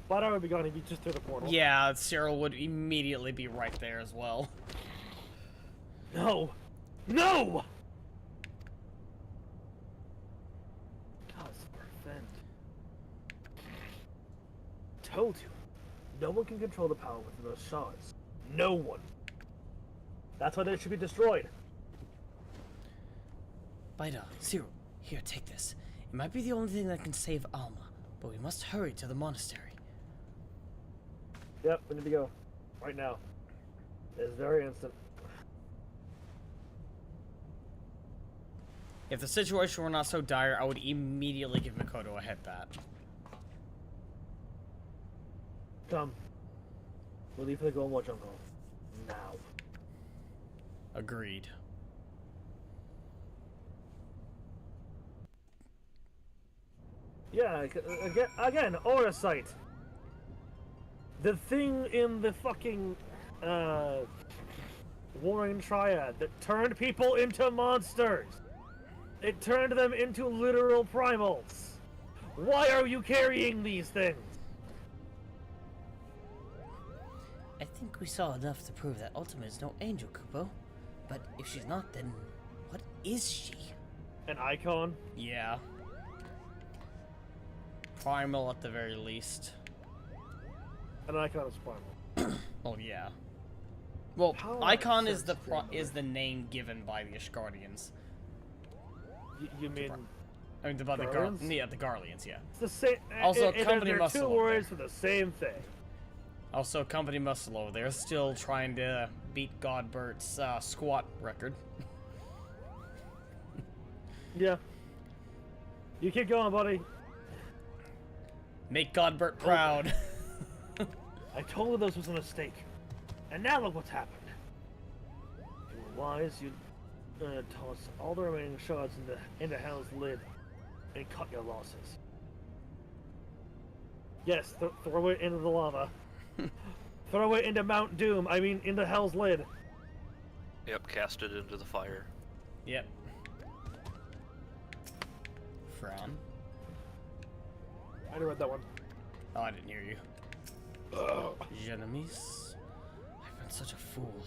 But I would be gone if you just threw the portal. Yeah, Cyril would immediately be right there as well. No! No! Told you, no one can control the power within those shards. No one. That's why they should be destroyed. Baida, Cyril, here, take this. It might be the only thing that can save Alma, but we must hurry to the monastery. Yep, we need to go. Right now. It's very instant. If the situation were not so dire, I would immediately give Makoto a head bat. Come. We'll leave for the Golden Jungle. Now. Agreed. Yeah, again, aura sight. The thing in the fucking, Warring Triad that turned people into monsters. It turned them into literal primals. Why are you carrying these things? I think we saw enough to prove that Ultima is no angel, Kupo. But if she's not, then what is she? An icon? Yeah. Primal at the very least. An icon is primal. Oh yeah. Well, How icon is absurd the the name given by the Ishgardians. You mean? I mean, the Garleans? the Garleans, yeah. It's the same. Also, they're company muscle two over words there. for the same thing. Also, Company Muscle, they're still trying to beat Godbert's squat record. Yeah. You keep going, buddy. Make Godbert proud. I told you this was a mistake. And now look what's happened. If you were wise, you'd toss all the remaining shards into Hell's lid and cut your losses. Yes, throw it into the lava. Throw it into Mount Doom. I mean, into Hell's lid. Yep, cast it into the fire. Yep. Frown. I read that one. Oh, I didn't hear you. Genemies, I've been such a fool.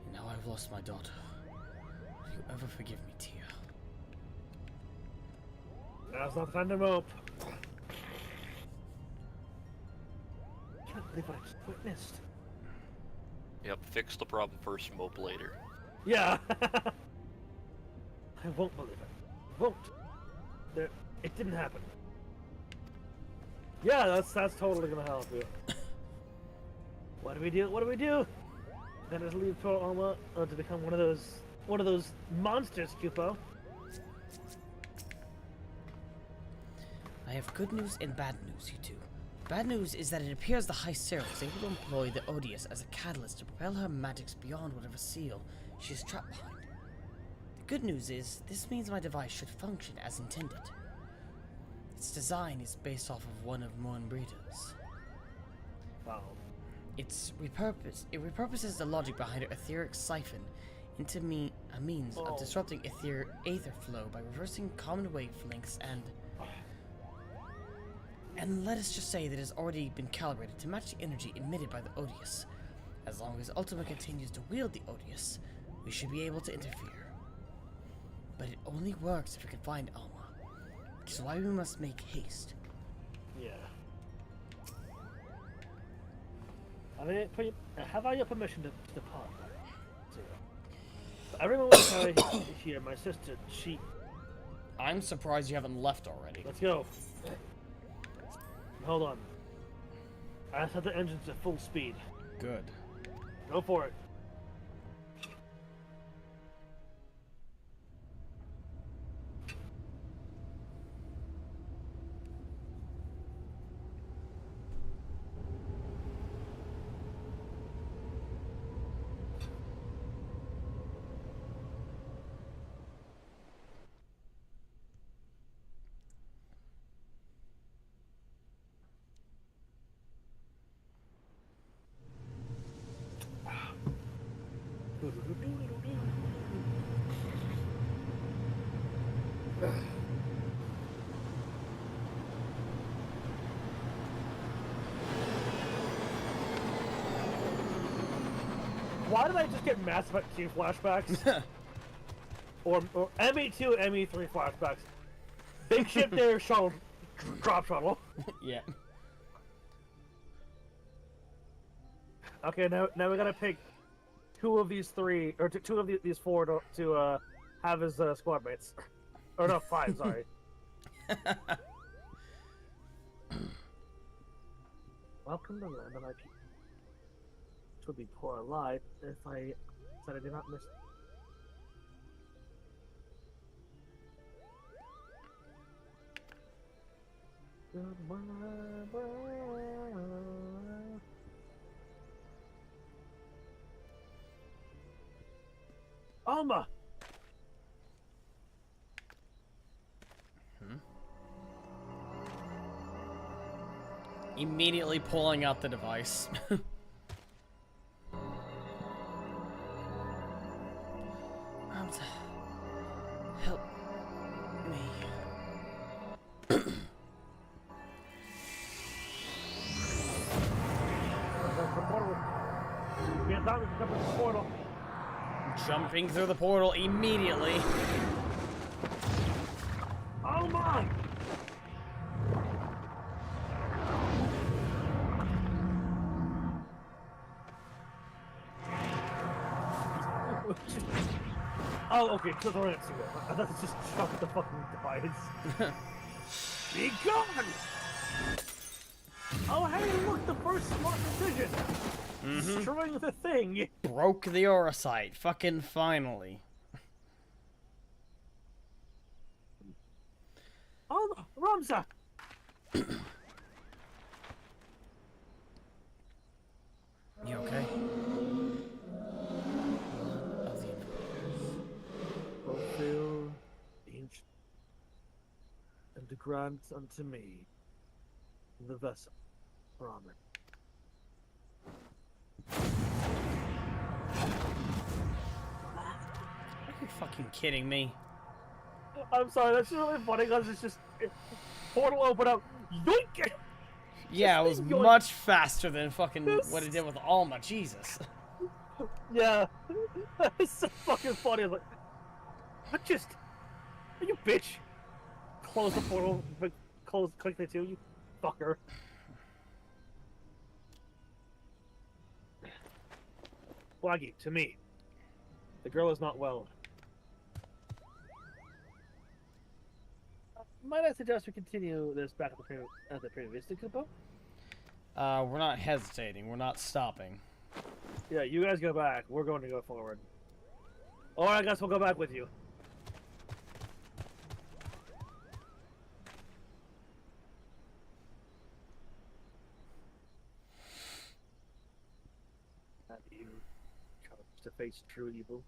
And now I've lost my daughter. Will you ever forgive me, Tia? Now's not the time to mope. I can't believe what I just witnessed. Yep, fix the problem first, mope later. Yeah. I won't believe it. Won't. It didn't happen. Yeah, that's totally gonna help you. What do we do? What do we do? Then just leave poor Alma to become one of those monsters, Kupo. I have good news and bad news, you two. Bad news is that it appears the High Seraph is able to employ the Odious as a catalyst to propel her magics beyond whatever seal she is trapped behind. The good news is, this means my device should function as intended. Its design is based off of one of Moonbreeder's. Wow. It repurposes the logic behind her etheric siphon into a means of disrupting aether flow by reversing common wavelengths and let us just say that it has already been calibrated to match the energy emitted by the Odious. As long as Ultima continues to wield the Odious, we should be able to interfere. But it only works if we can find Alma, which is why we must make haste. Yeah. Have I your permission to depart? Everyone will tell you here, my sister, she... I'm surprised you haven't left already. Let's go. Hold on. I set the engines to full speed. Good. Go for it. Why did I just get Mass Effect 2 flashbacks? or ME2, ME3 flashbacks? Big ship there, shuttle, drop shuttle. Yeah. Okay, now we gotta pick two of these three, or two of these four to have as squad mates. Or no, five, sorry. Welcome to the land of my people. It would be poor alive if I said I did not miss it. Alma! Immediately pulling out the device. Help me. Jumping through the portal immediately. Oh my! Oh, okay, so the right to go. I thought it just dropped the fucking device. Be gone! Oh, hey, look, the first smart decision! Destroying the thing! Broke the Orosite. Fucking finally. Oh, Ramza! You okay? Fulfill the ancient and to grant unto me the vessel, Brahmin. Are you fucking kidding me? I'm sorry, that's really funny because it's just portal open up, yoink! Yeah, it was Yoink. much faster than fucking what it did with Alma. Jesus. Yeah, it's so fucking funny. I'm like, what just? Are you bitch? close the portal, but close quickly too, you fucker. Blaggy, to me. The girl is not well. Might I suggest we continue this back at the previous Kupo? We're not hesitating. We're not stopping. Yeah, you guys go back. We're going to go forward. Or I guess we'll go back with you. Have you come to face true evil?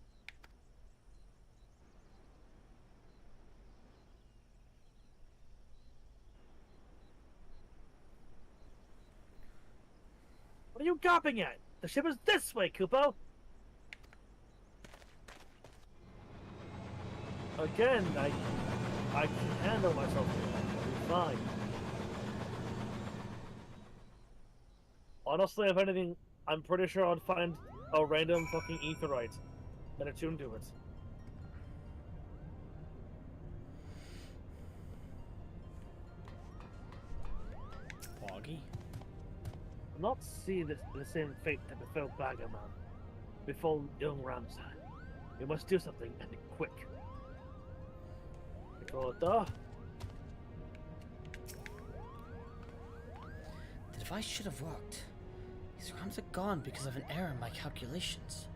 What are you gawping at? The ship is this way, Kupo! Again, I can handle myself. Fine. Honestly, if anything, I'm pretty sure I'd find a random fucking aetheryte and attune to it. Foggy? I'll not see the same fate that befell Bagaman, befell young Ramsay. We must do something, and quick. The device should have worked. These rams are gone because of an error in my calculations.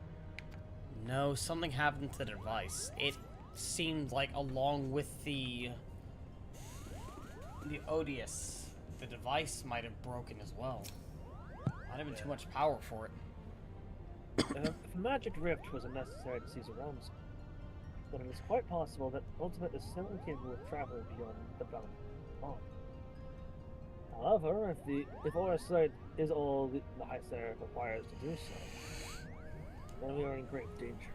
No, something happened to the device. It seemed like along with the Odious, the device might have broken as well. Might have been too much power for it. If a magic rift was unnecessary to seize a realms, then it is quite possible that Ultimate is certainly capable of traveling beyond the bound on. However, if our sight is all the High Seraph requires to do so, then we are in great danger.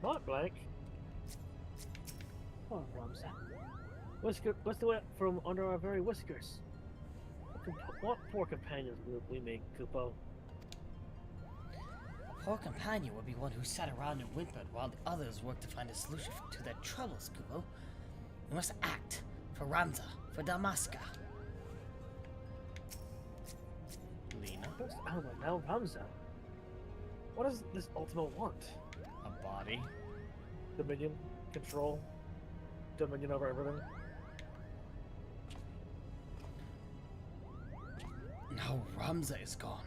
Not blank. Oh, Ramsay. What's the way from under our very whiskers? What poor companions we make, Kupo. A poor companion would be one who sat around and whimpered while the others worked to find a solution to their troubles, Kupo. We must act for Ramza, for Damaska. Lena? First Alma, now Ramza. What does this Ultimate want? A body. Dominion? Control? Dominion over everything? Now Ramza is gone.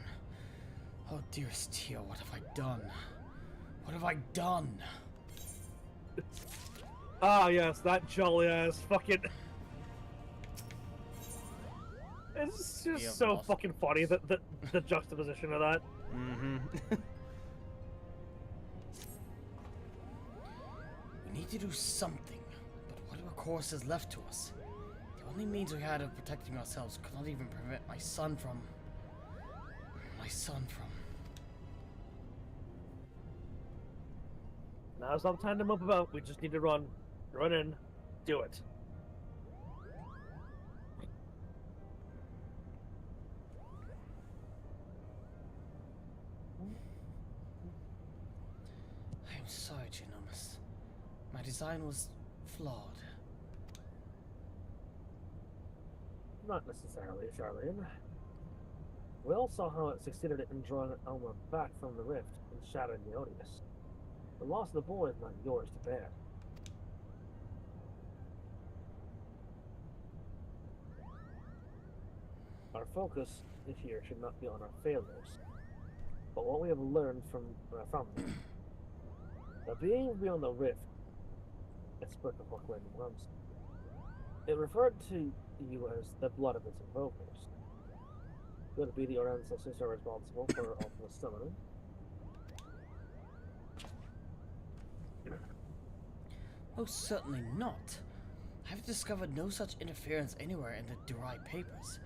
Oh dearest Tio, what have I done? What have I done? Ah, yes, that jolly ass fucking. It's just so fucking funny that the juxtaposition of that. Mm-hmm. We need to do something, but whatever course is left to us, the only means we had of protecting ourselves could not even prevent my son from. Now's not the time to mope about. We just need to run. Run in. Do it. I am sorry, Genomus. My design was flawed. Not necessarily, Charlene. We all saw how it succeeded in drawing Alma back from the rift and shattering the Odious. The loss of the boy is not yours to bear. Our focus here should not be on our failures, but what we have learned from them. The being beyond the rift, it spoke of Buckland and Worms. It referred to you as the blood of its invokers. Could it be that your ancestors are responsible for ultimate summoning? Most certainly not. I have discovered no such interference anywhere in the Durai papers.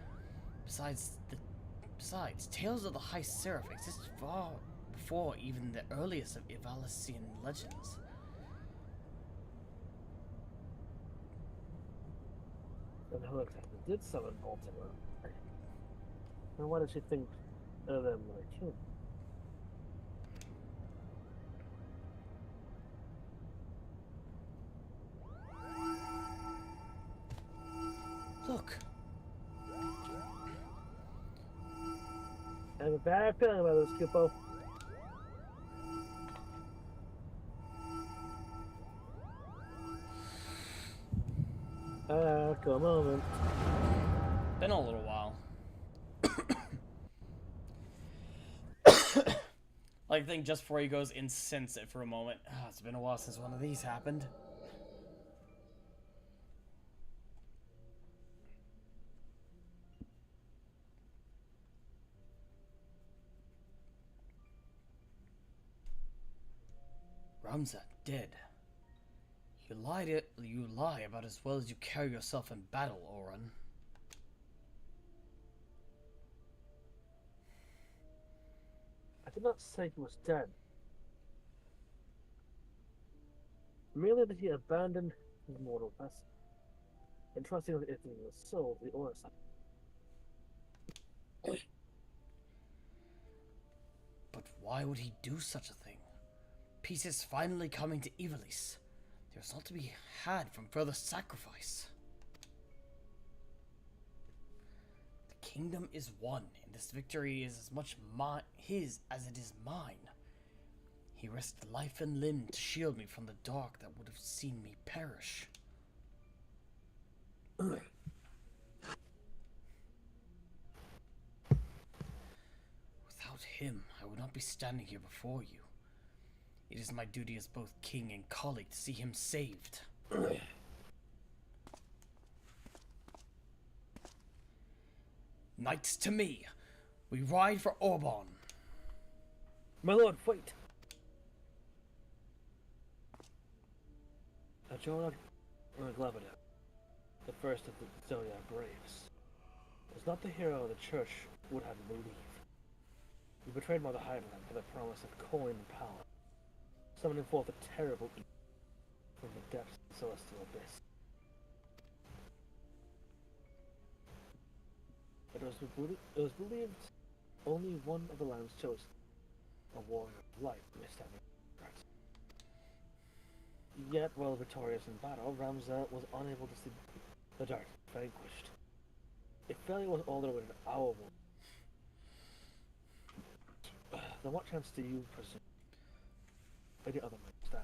Besides, tales of the High Seraph existed far before even the earliest of Ivalician legends. Then who exactly did summon Ultima? And why did she think of them like him? have a bad feeling about this, Kupo. A moment. Been a little while. Like, I think just before he goes insensate for a moment. Ah, it's been a while since one of these happened. Ramza, dead. You lie about as well as you carry yourself in battle, Oren. I did not say he was dead. Merely that he abandoned his mortal vessel, entrusting it in his soul to the Orison. But why would he do such a thing? Peace is finally coming to Ivalice. There is not to be had from further sacrifice. The kingdom is won, and this victory is as much his as it is mine. He risked life and limb to shield me from the dark that would have seen me perish. Without him, I would not be standing here before you. It is my duty as both king and colleague to see him saved. Knights to me! We ride for Orban! My lord, wait! Ajorad Glavadev, the first of the Zodiac Braves, was not the hero the church would have believed. He betrayed Mother Highland for the promise of coin and power, summoning forth a terrible evil from the depths of the celestial abyss. It was believed only one of the lands chosen, a warrior of light, may stand in front. Yet, while victorious in battle, Ramza was unable to see the dark vanquished. If failure was all there was an hour, then what chance do you presume any other might stand?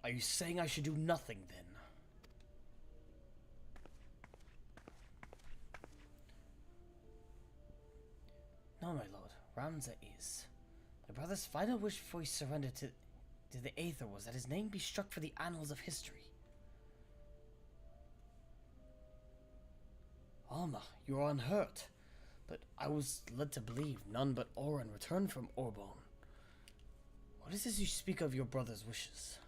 Are you saying I should do nothing, then? No, my lord. Ramza is. My brother's final wish before he surrendered to the Aether was that his name be struck for the annals of history. Alma, you are unhurt. But I was led to believe none but Oren returned from Orban. What is this you speak of your brother's wishes?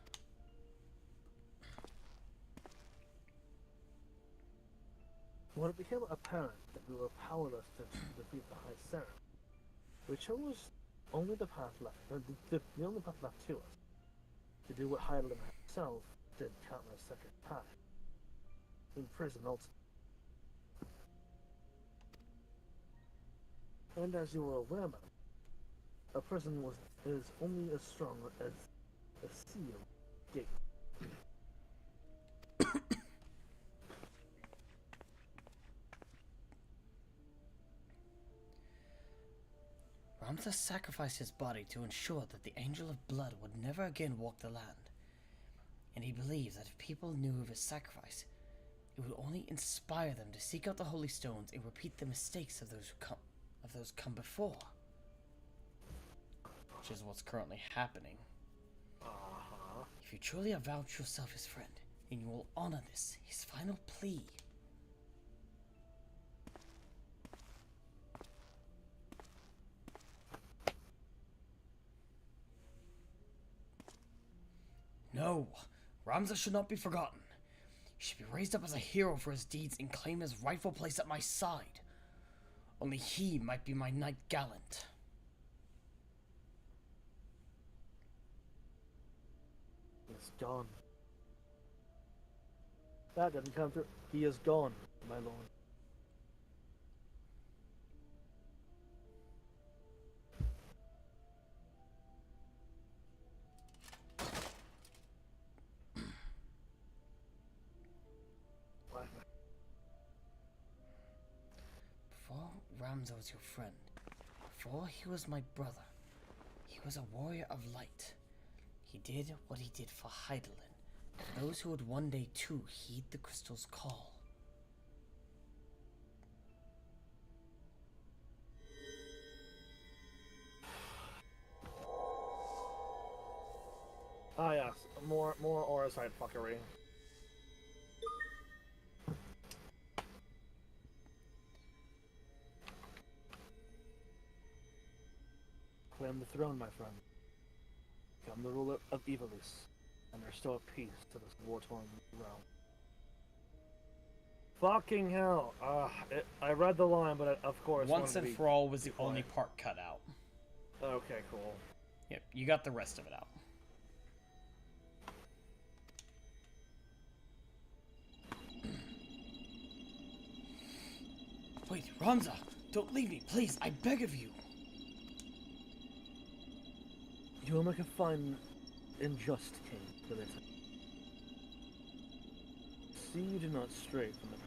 When it became apparent that we were powerless to defeat the High Seraph, we chose only the path left, the only path left to us, to do what Heidelin himself did countless second time. Imprison ultimately. And as you were aware, madam, a prison is only as strong as a sealed gate. Ramza sacrificed his body to ensure that the Angel of Blood would never again walk the land. And he believed that if people knew of his sacrifice, it would only inspire them to seek out the Holy Stones and repeat the mistakes of those come before. Which is what's currently happening. If you truly avouch yourself his friend, then you will honor this, his final plea. No, Ramza should not be forgotten. He should be raised up as a hero for his deeds and claim his rightful place at my side. Only he might be my knight gallant. He's gone. That didn't come through. He is gone, my lord. Ramza was your friend. Before he was my brother, he was a warrior of light. He did what he did for Heidelin, for those who would one day too heed the crystal's call. Ah, yes. More Aurosite fuckery. Claim the throne, my friend. Become the ruler of Ivalice, and restore peace to this war-torn realm. Fucking hell! I read the line, but of course. Once and for all was the only part cut out. Okay, cool. Yep, you got the rest of it out. Wait, Ramza! Don't leave me, please! I beg of you! You will make a fine, unjust king, Belita. See you do not stray from it.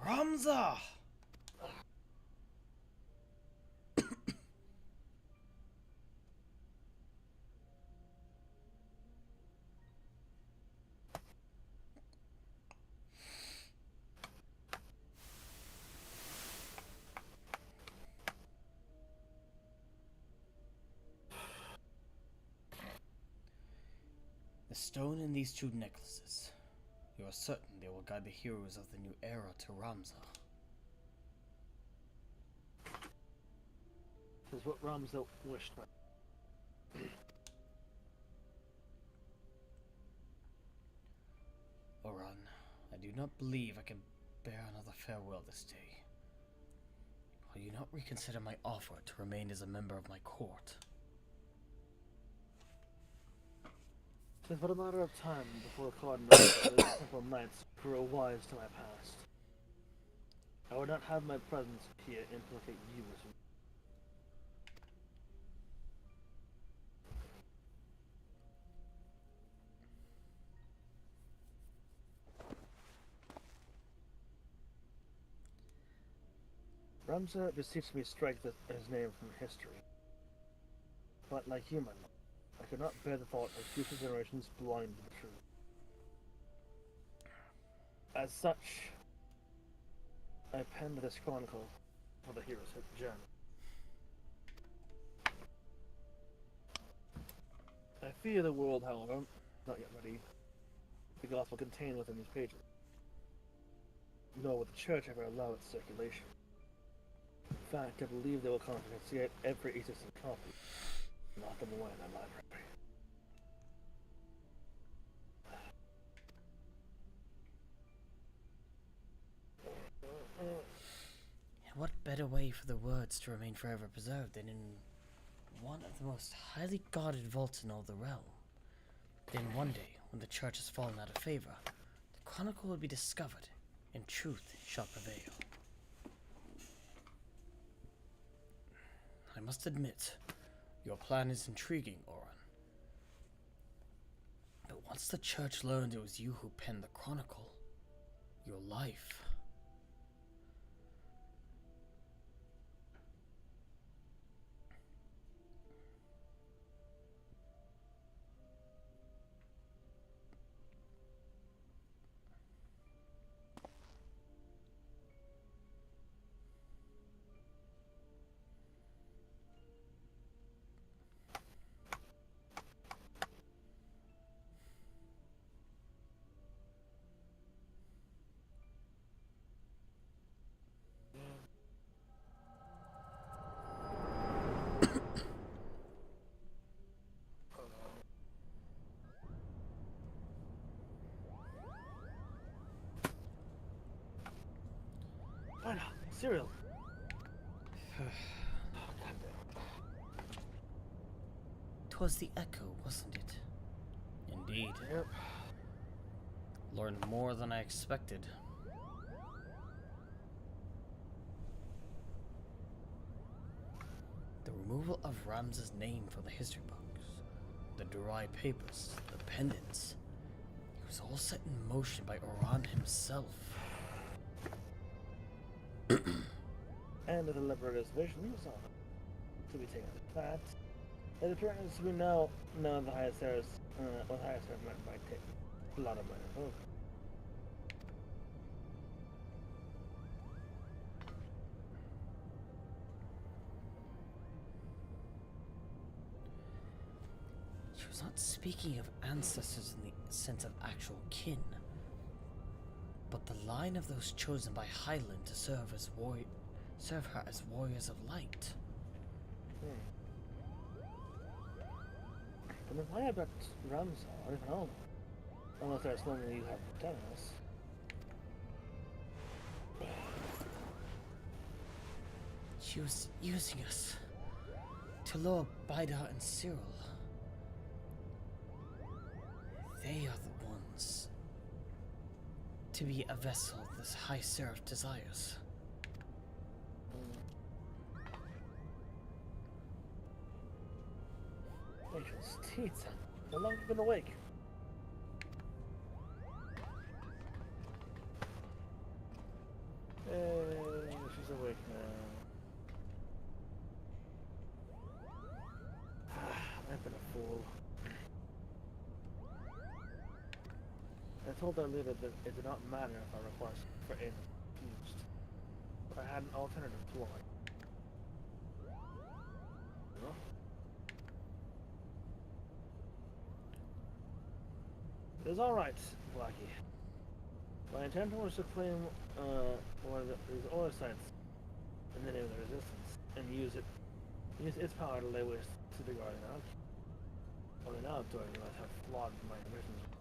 Ramza! The stone in these two necklaces. You are certain they will guide the heroes of the new era to Ramza. This is what Ramza wished. Oran, I do not believe I can bear another farewell this day. Will you not reconsider my offer to remain as a member of my court? It is but a matter of time before the Cardinal and the Temple Knights grow wise to my past. I would not have my presence here implicate you as well. Ramza beseeches me strike his name from history. But like human, I could not bear the thought of future generations blind to the truth. As such, I penned this chronicle for the hero's journey. I fear the world, however, is not yet ready. The gospel contained within these pages. Nor would the church ever allow its circulation. In fact, I believe they will confiscate every existing copy, lock them away in their library. And what better way for the words to remain forever preserved than in one of the most highly guarded vaults in all the realm? Then one day, when the church has fallen out of favor, the chronicle will be discovered, and truth shall prevail. I must admit, your plan is intriguing, Oran. But once the church learned it was you who penned the chronicle, your life... Why not? Cyril! 'Twas the echo, wasn't it? Indeed. Yep. Learned more than I expected. The removal of Ramza's name from the history books the Durai papers, the pendants. It was all set in motion by Oran himself. And the deliberator's visions are to be taken as that. It appears we now know the highest Sarah's, what highest Sarah meant by take a lot of money. Oh. She was not speaking of ancestors in the sense of actual kin, but the line of those chosen by Highland to serve her as warriors of light. But then why about Ramsar or even Alma? Unless there's something you have to tell us. She was using us to lure Bidar and Cyril. They are the ones to be a vessel this High Seraph desires. Rachel's teeth. How long have you been awake? She's awake now. I've been a fool. I told our leader that it did not matter if our request for aid was refused, but I had an alternative ploy. Huh? It is alright, Blackie. My intention was to claim one of these oil sites in the name of the resistance and use its power to lay waste to the Guardian Ark. Only now do I realize how flawed my ambitions were.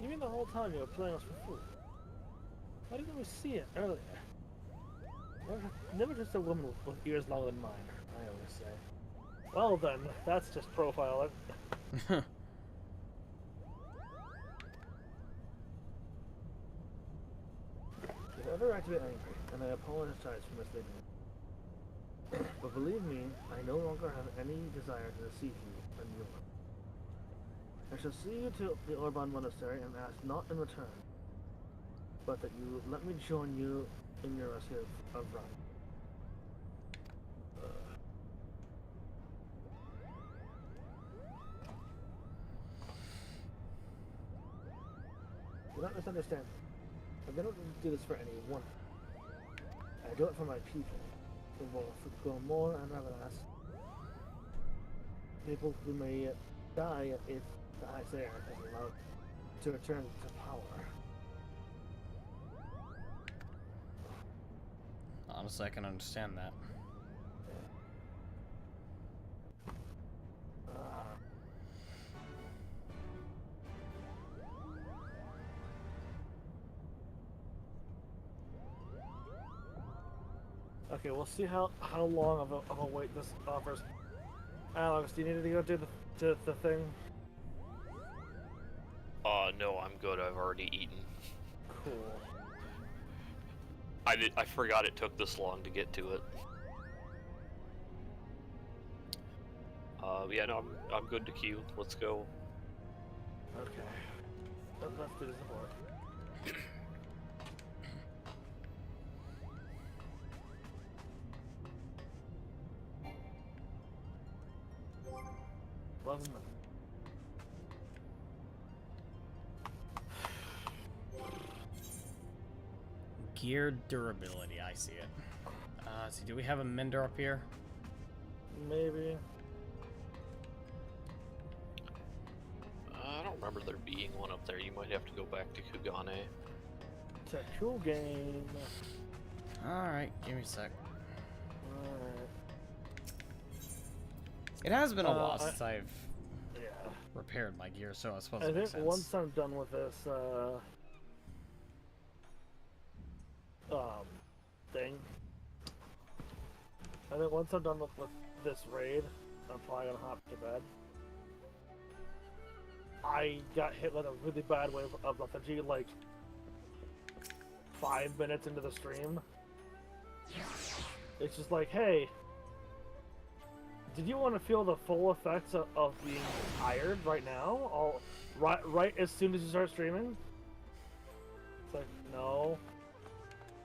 You mean the whole time you were playing us for fool? Why didn't we see it earlier? Never just a woman with ears longer than mine, I always say. Well then, that's just profiling. If ever I to be angry, and I apologize for misleading you. But believe me, I no longer have any desire to deceive you and you. I shall see you to the Orban Monastery and ask not in return, but that you let me join you in your rescue of Ron. Do not misunderstand me. I don't do this for anyone. I do it for my people, for both Gilmore and Ivalice. People who may die if the High Seraph is allowed to return to power. Honestly, I can understand that. Okay, we'll see how long of a wait this offers. Alex, do you need to go do the thing? No, I'm good. I've already eaten. Cool. I forgot it took this long to get to it. Yeah, no, I'm good to queue. Let's go. Okay. Let's do this aboard. Love him. Gear durability, I see it. So do we have a mender up here? Maybe. I don't remember there being one up there. You might have to go back to Kugane. It's a cool game. Alright, give me a sec. Alright. It has been a while since I've Yeah. repaired my gear, so I suppose I it makes think sense. once I'm done with this, thing. I think once I'm done with this raid, I'm probably gonna hop to bed. I got hit with a really bad wave of lethargy, like 5 minutes into the stream. It's just like, hey, did you want to feel the full effects of being tired right now? Right as soon as you start streaming? It's like, no.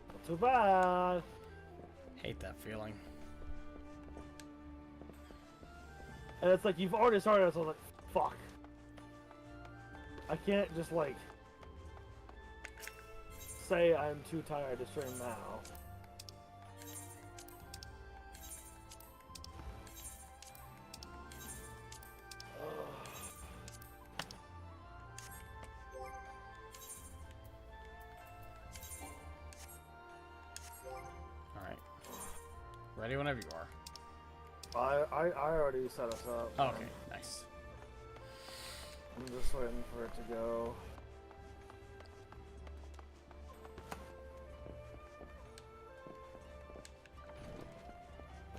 Not too bad. Hate that feeling. And it's like, you've already started, so I was like, fuck. I can't just, like, say I'm too tired to stream now. Alright. Ready whenever you are. I already set us up. Oh, okay, nice. I'm just waiting for it to go.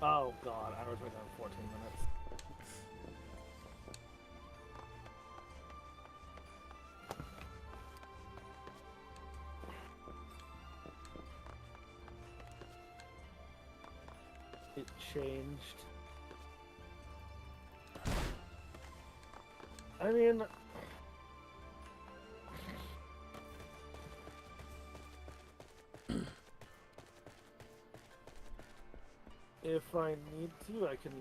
Oh god, I was waiting on 14 minutes. It changed. I mean, if I need to, I can.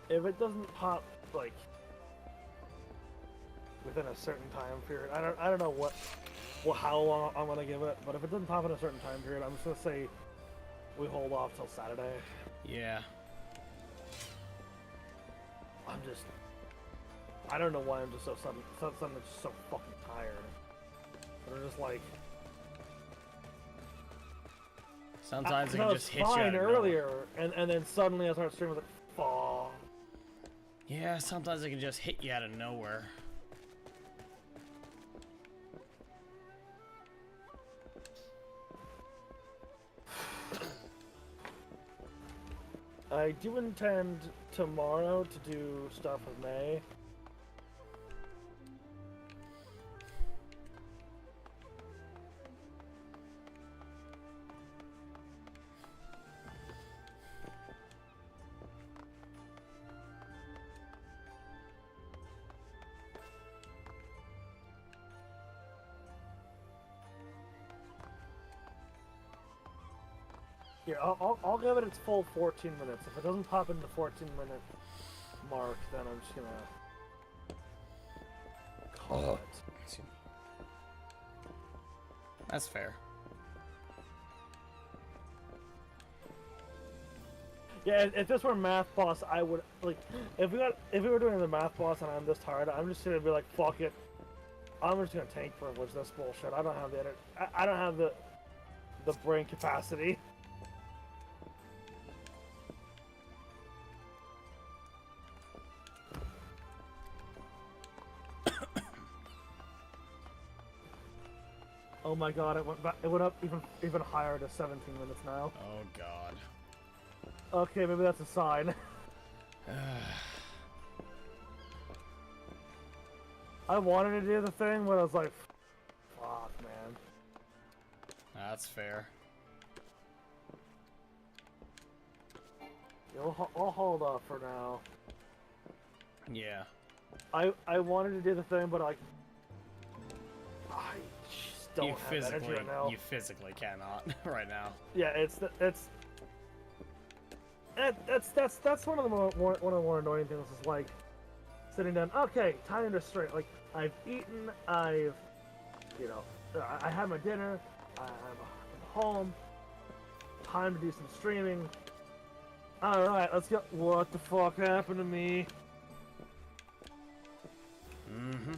If it doesn't pop like within a certain time period, I don't know how long I'm gonna give it, but if it doesn't pop in a certain time period, I'm just gonna say we hold off till Saturday. Yeah. I don't know why I'm just suddenly just so fucking tired. But I'm just like. Sometimes it I can was just hit you fine out of nowhere. earlier, and then suddenly I start streaming like, fuck. Yeah, sometimes it can just hit you out of nowhere. I do intend tomorrow to do stuff with May. Here, I'll give it its full 14 minutes. If it doesn't pop into the 14-minute mark, then I'm just gonna call it. Excuse me. That's fair. Yeah, if this were Math Boss, I would like. If we were doing the Math Boss and I'm this tired, I'm just gonna be like, fuck it. I'm just gonna tank privilege this bullshit. I don't have the I don't have the brain capacity. Oh my god, it went up even higher to 17 minutes now. Oh god. Okay, maybe that's a sign. I wanted to do the thing, but I was like, fuck, man. That's fair. I'll hold off for now. Yeah. I wanted to do the thing, but I just don't have energy right now. You physically cannot right now. Yeah, that's one of the more annoying things. Is like sitting down. Okay, time to straight. Like I've eaten. I had my dinner. I'm home. Time to do some streaming. All right, let's go. What the fuck happened to me? Mm-hmm.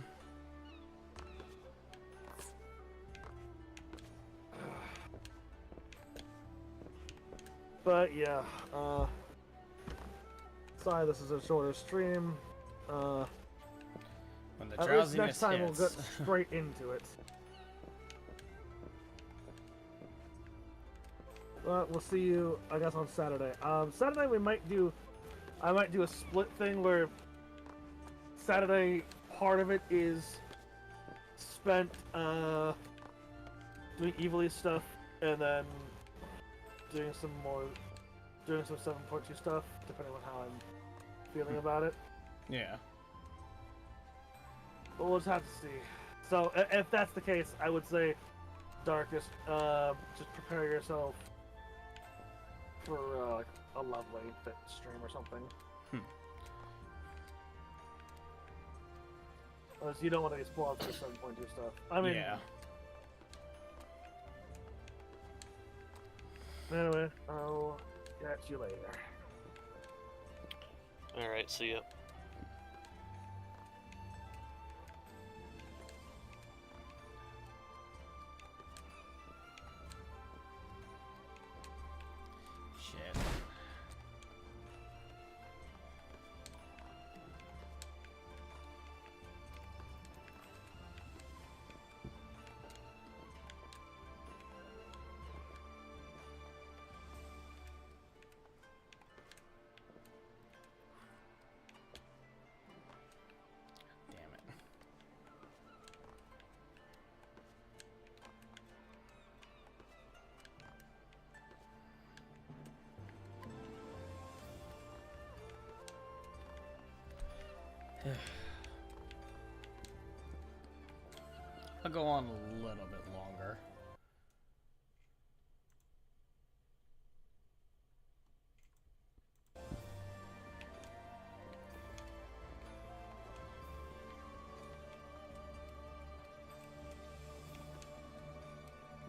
But yeah, sorry this is a shorter stream. When the At least drowsiness next time hits. we'll get straight into it. But we'll see you, I guess, on Saturday. Saturday I might do a split thing where Saturday part of it is spent doing Ivalice stuff, and then doing some 7.2 stuff, depending on how I'm feeling about it. Yeah. But we'll just have to see. So if that's the case, I would say Darkest, just prepare yourself for like a lovely fit stream or something. Because you don't want to get spoiled for 7.2 stuff. I mean, yeah. Anyway, I'll catch you later. Alright, see ya. Shit. Damn it. I'll go on a little bit longer.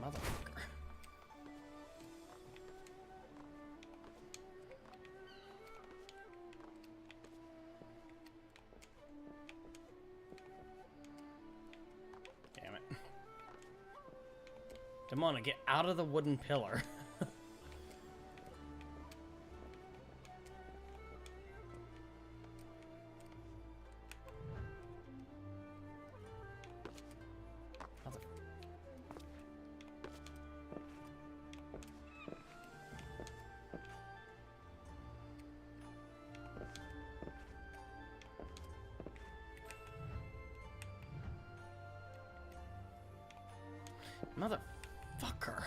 Motherfucker. Damn it. Demona, get out of the wooden pillar. Mother- Motherfucker.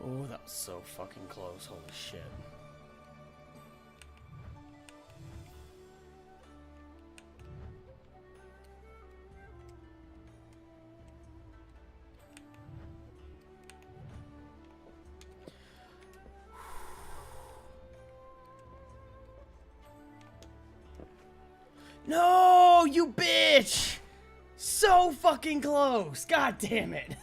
Oh, that was so fucking close. Holy shit. No, you bitch! So fucking close. God damn it.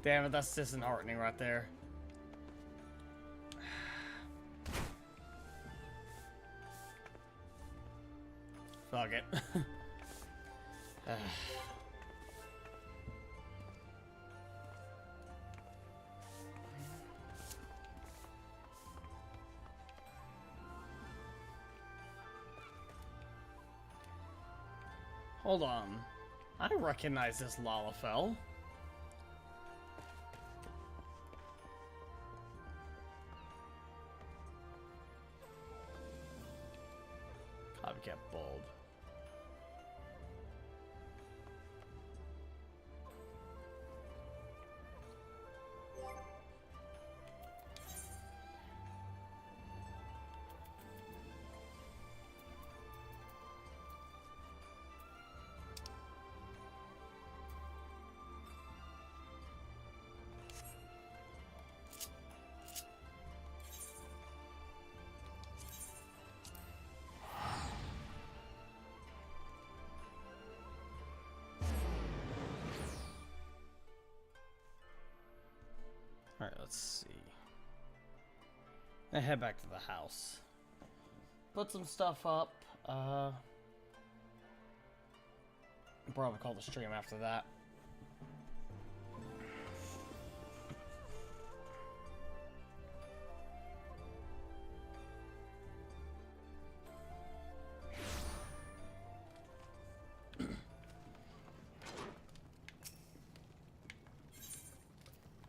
Damn it, that's disheartening right there. Fuck it. Hold on. I recognize this Lalafell. Copycat bulb. Alright, let's see. I head back to the house. Put some stuff up. Probably call the stream after that.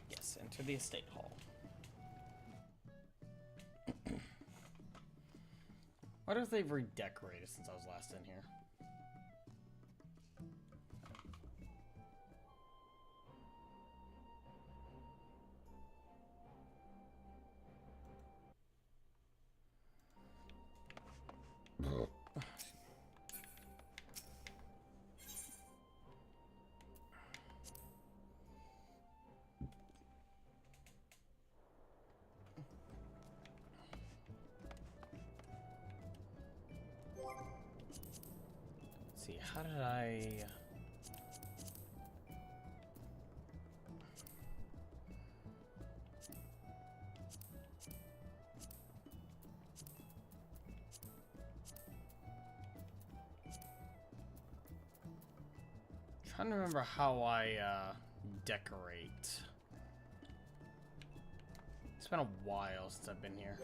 Yes, enter the estate hall. I wonder if they've redecorated since I was last in here. Let's see, how did I... Trying to remember how I decorate. It's been a while since I've been here.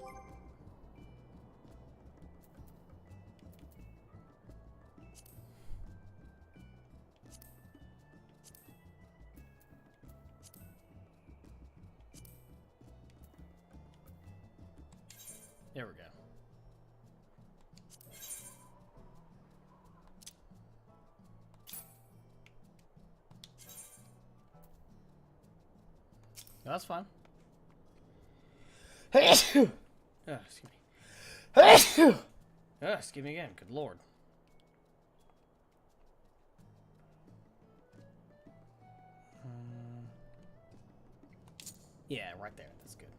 There we go. No, that's fine. Excuse me. Excuse me again. Good lord. Yeah, right there. That's good.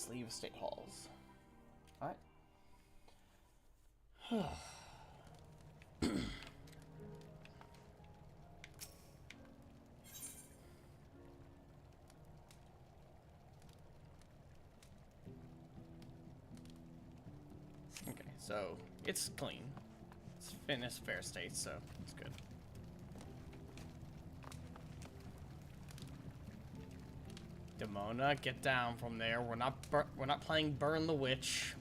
Sleeve State Halls. Alright. Okay, so it's clean. It's in its fair state, so it's good. Demona, get down from there. We're not playing Burn the Witch.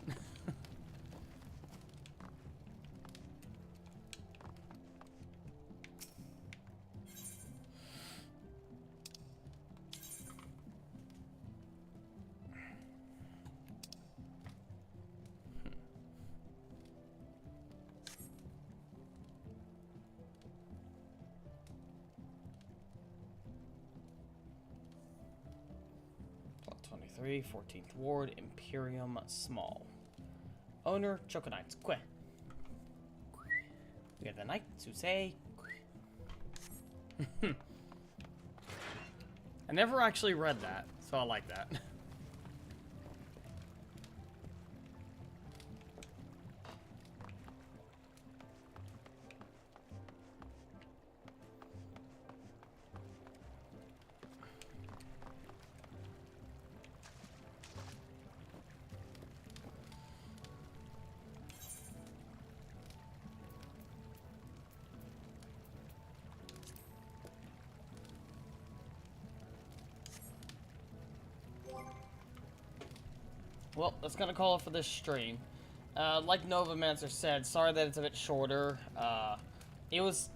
Plot 23, 14th Ward, Imperium Small. Owner, Choconites, que. We have the Knights who say, I never actually read that, so I like that. Well, that's gonna call it for this stream. Like Novomancer said, sorry that it's a bit shorter. It was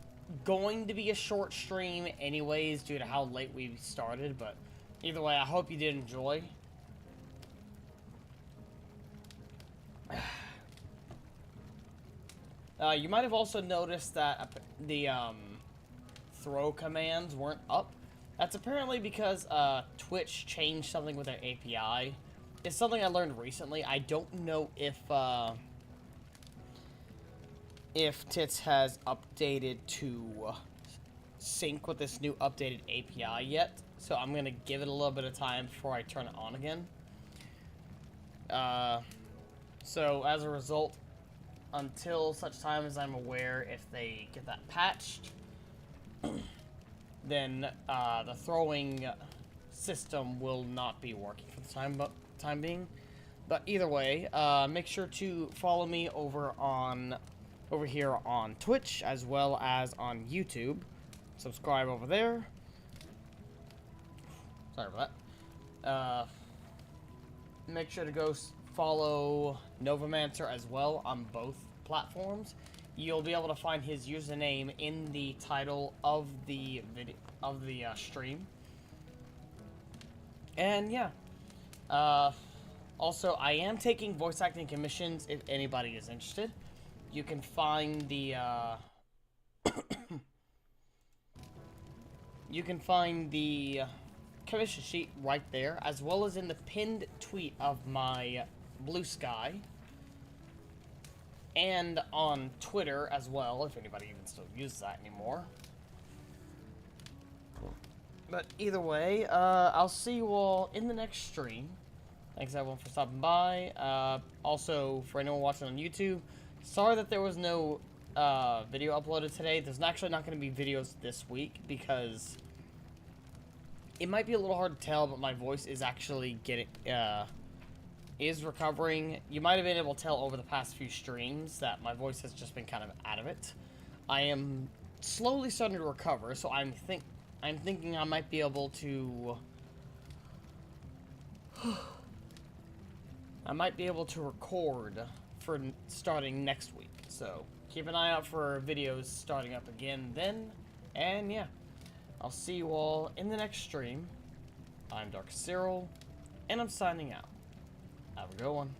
going to be a short stream anyways due to how late we started, but either way, I hope you did enjoy. You might have also noticed that the throw commands weren't up. That's apparently because Twitch changed something with their API. It's something I learned recently. I don't know if Tits has updated to sync with this new updated API yet, so I'm gonna give it a little bit of time before I turn it on again. So as a result, until such time as I'm aware if they get that patched, then the throwing system will not be working for the time being. But either way, make sure to follow me over here on Twitch as well as on YouTube. Subscribe over there. Sorry about that. Make sure to go follow Novomancer as well on both platforms. You'll be able to find his username in the title of the video stream. And yeah. Also, I am taking voice acting commissions if anybody is interested. You can find the, commission sheet right there, as well as in the pinned tweet of my Bluesky. And on Twitter as well, if anybody even still uses that anymore. But either way, I'll see you all in the next stream. Thanks everyone for stopping by. Also, for anyone watching on YouTube, sorry that there was no video uploaded today. There's actually not going to be videos this week because it might be a little hard to tell, but my voice is actually is recovering. You might have been able to tell over the past few streams that my voice has just been kind of out of it. I am slowly starting to recover, so I'm thinking I might be able to record for starting next week. So keep an eye out for videos starting up again then. And yeah, I'll see you all in the next stream. I'm darkus-cyril, and I'm signing out. Have a good one.